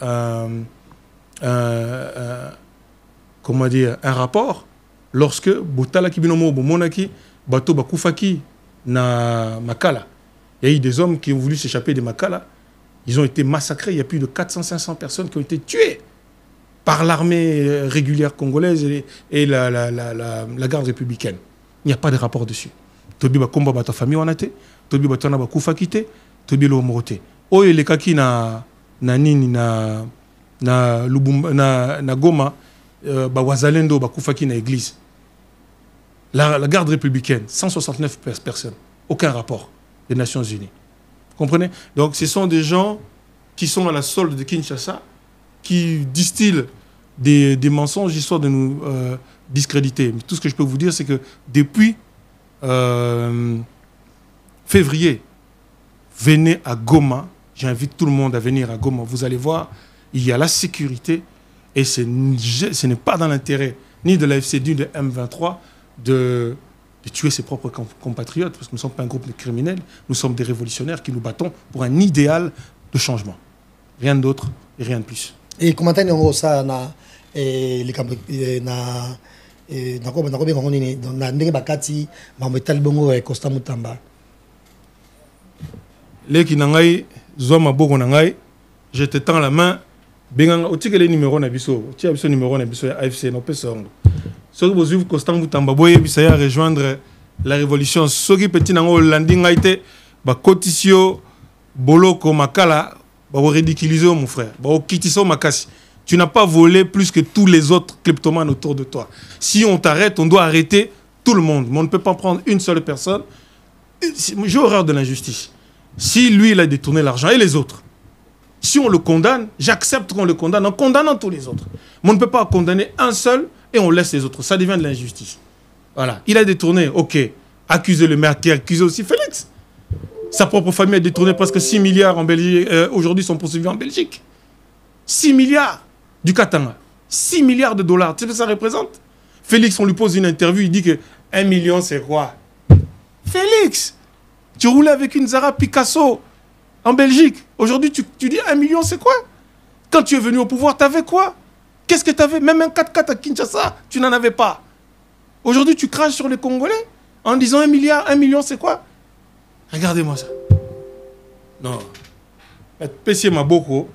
[SPEAKER 2] comment dire, un rapport lorsque Boutala Kibinomo Monaki, Bato Bakoufaki na Makala. Il y a eu des hommes qui ont voulu s'échapper de Makala. Ils ont été massacrés. Il y a plus de 400-500 personnes qui ont été tuées par l'armée régulière congolaise et la garde républicaine. Il n'y a pas de rapport dessus. Tobi ba komba ba ta famille wanate, tobi ba tona ba kufa kite, tobi lo morote. Oyo le kaki na nini na Lubumba na Goma ba wazalendo ba kufa ki na église. La garde républicaine, 169 personnes, aucun rapport des Nations Unies. Vous comprenez? Donc ce sont des gens qui sont à la solde de Kinshasa, qui distillent des mensonges histoire de nous discréditer. Mais tout ce que je peux vous dire, c'est que depuis février, venez à Goma. J'invite tout le monde à venir à Goma. Vous allez voir, il y a la sécurité et ce n'est pas dans l'intérêt ni de la FCD ni de M23 de tuer ses propres compatriotes, parce que nous ne sommes pas un groupe de criminels, nous sommes des révolutionnaires qui nous battons pour un idéal de changement. Rien d'autre et rien de plus.
[SPEAKER 1] Et comment ça na Costa Mutamba
[SPEAKER 2] Leki nangai zoma boko nangai, je te tends la main. Benganga otike le numéro na biso, tia biso numéro na biso AFC no pesongo. Soki bozu Costa Mutamba boye bisaya rejoindre la révolution. Soki petit nango landing ngaite ba cotisio boloko makala ba ridiculiser mon frère. Ba okitiso makasi. Tu n'as pas volé plus que tous les autres kleptomanes autour de toi. Si on t'arrête, on doit arrêter tout le monde. Mais on ne peut pas prendre une seule personne. J'ai horreur de l'injustice. Si lui, il a détourné l'argent et les autres, si on le condamne, j'accepte qu'on le condamne en condamnant tous les autres. Mais on ne peut pas condamner un seul et on laisse les autres. Ça devient de l'injustice. Voilà. Il a détourné, ok. Accusez le maire qui a accusé aussi Félix. Sa propre famille a détourné presque 6 milliards en Belgique. Aujourd'hui, sont poursuivis en Belgique. 6 milliards du Katanga. 6 milliards de dollars. Tu sais ce que ça représente? Félix, on lui pose une interview, il dit que 1 million, c'est quoi? Félix, tu roulais avec une Zara Picasso en Belgique. Aujourd'hui, tu dis 1 million, c'est quoi? Quand tu es venu au pouvoir, tu avais quoi? Qu'est-ce que tu avais? Même un 4x4 à Kinshasa, tu n'en avais pas. Aujourd'hui, tu craches sur les Congolais en disant 1 milliard, 1 million, c'est quoi? Regardez-moi ça. Non. Pessier Maboko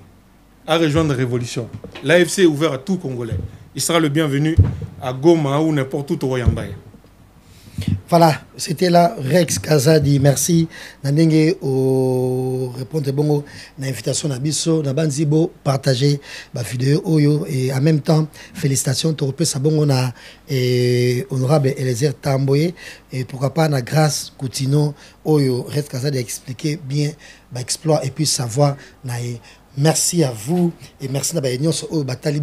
[SPEAKER 2] à rejoindre la révolution. L'AFC est ouvert à tout Congolais. Il sera le bienvenu à Goma ou n'importe où au Royaume-Uni.
[SPEAKER 1] Voilà, c'était là Rex Kazadi. Merci. Nandenge au répondre bongo l'invitation à Bisso, na Banzibo partager la vidéo oyo et en même temps félicitations to repé sabongo na honorable Eliezer Tamboye et pourquoi pas na grâce Coutino oyo Rex Kazadi a expliqué bien l'exploit et puis savoir na. Merci à vous et merci à vous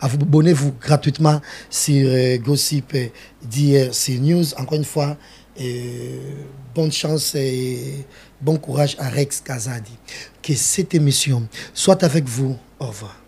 [SPEAKER 1] abonnez-vous gratuitement sur Gossip DRC News. Encore une fois, bonne chance et bon courage à Rex Kazadi. Que cette émission soit avec vous. Au revoir.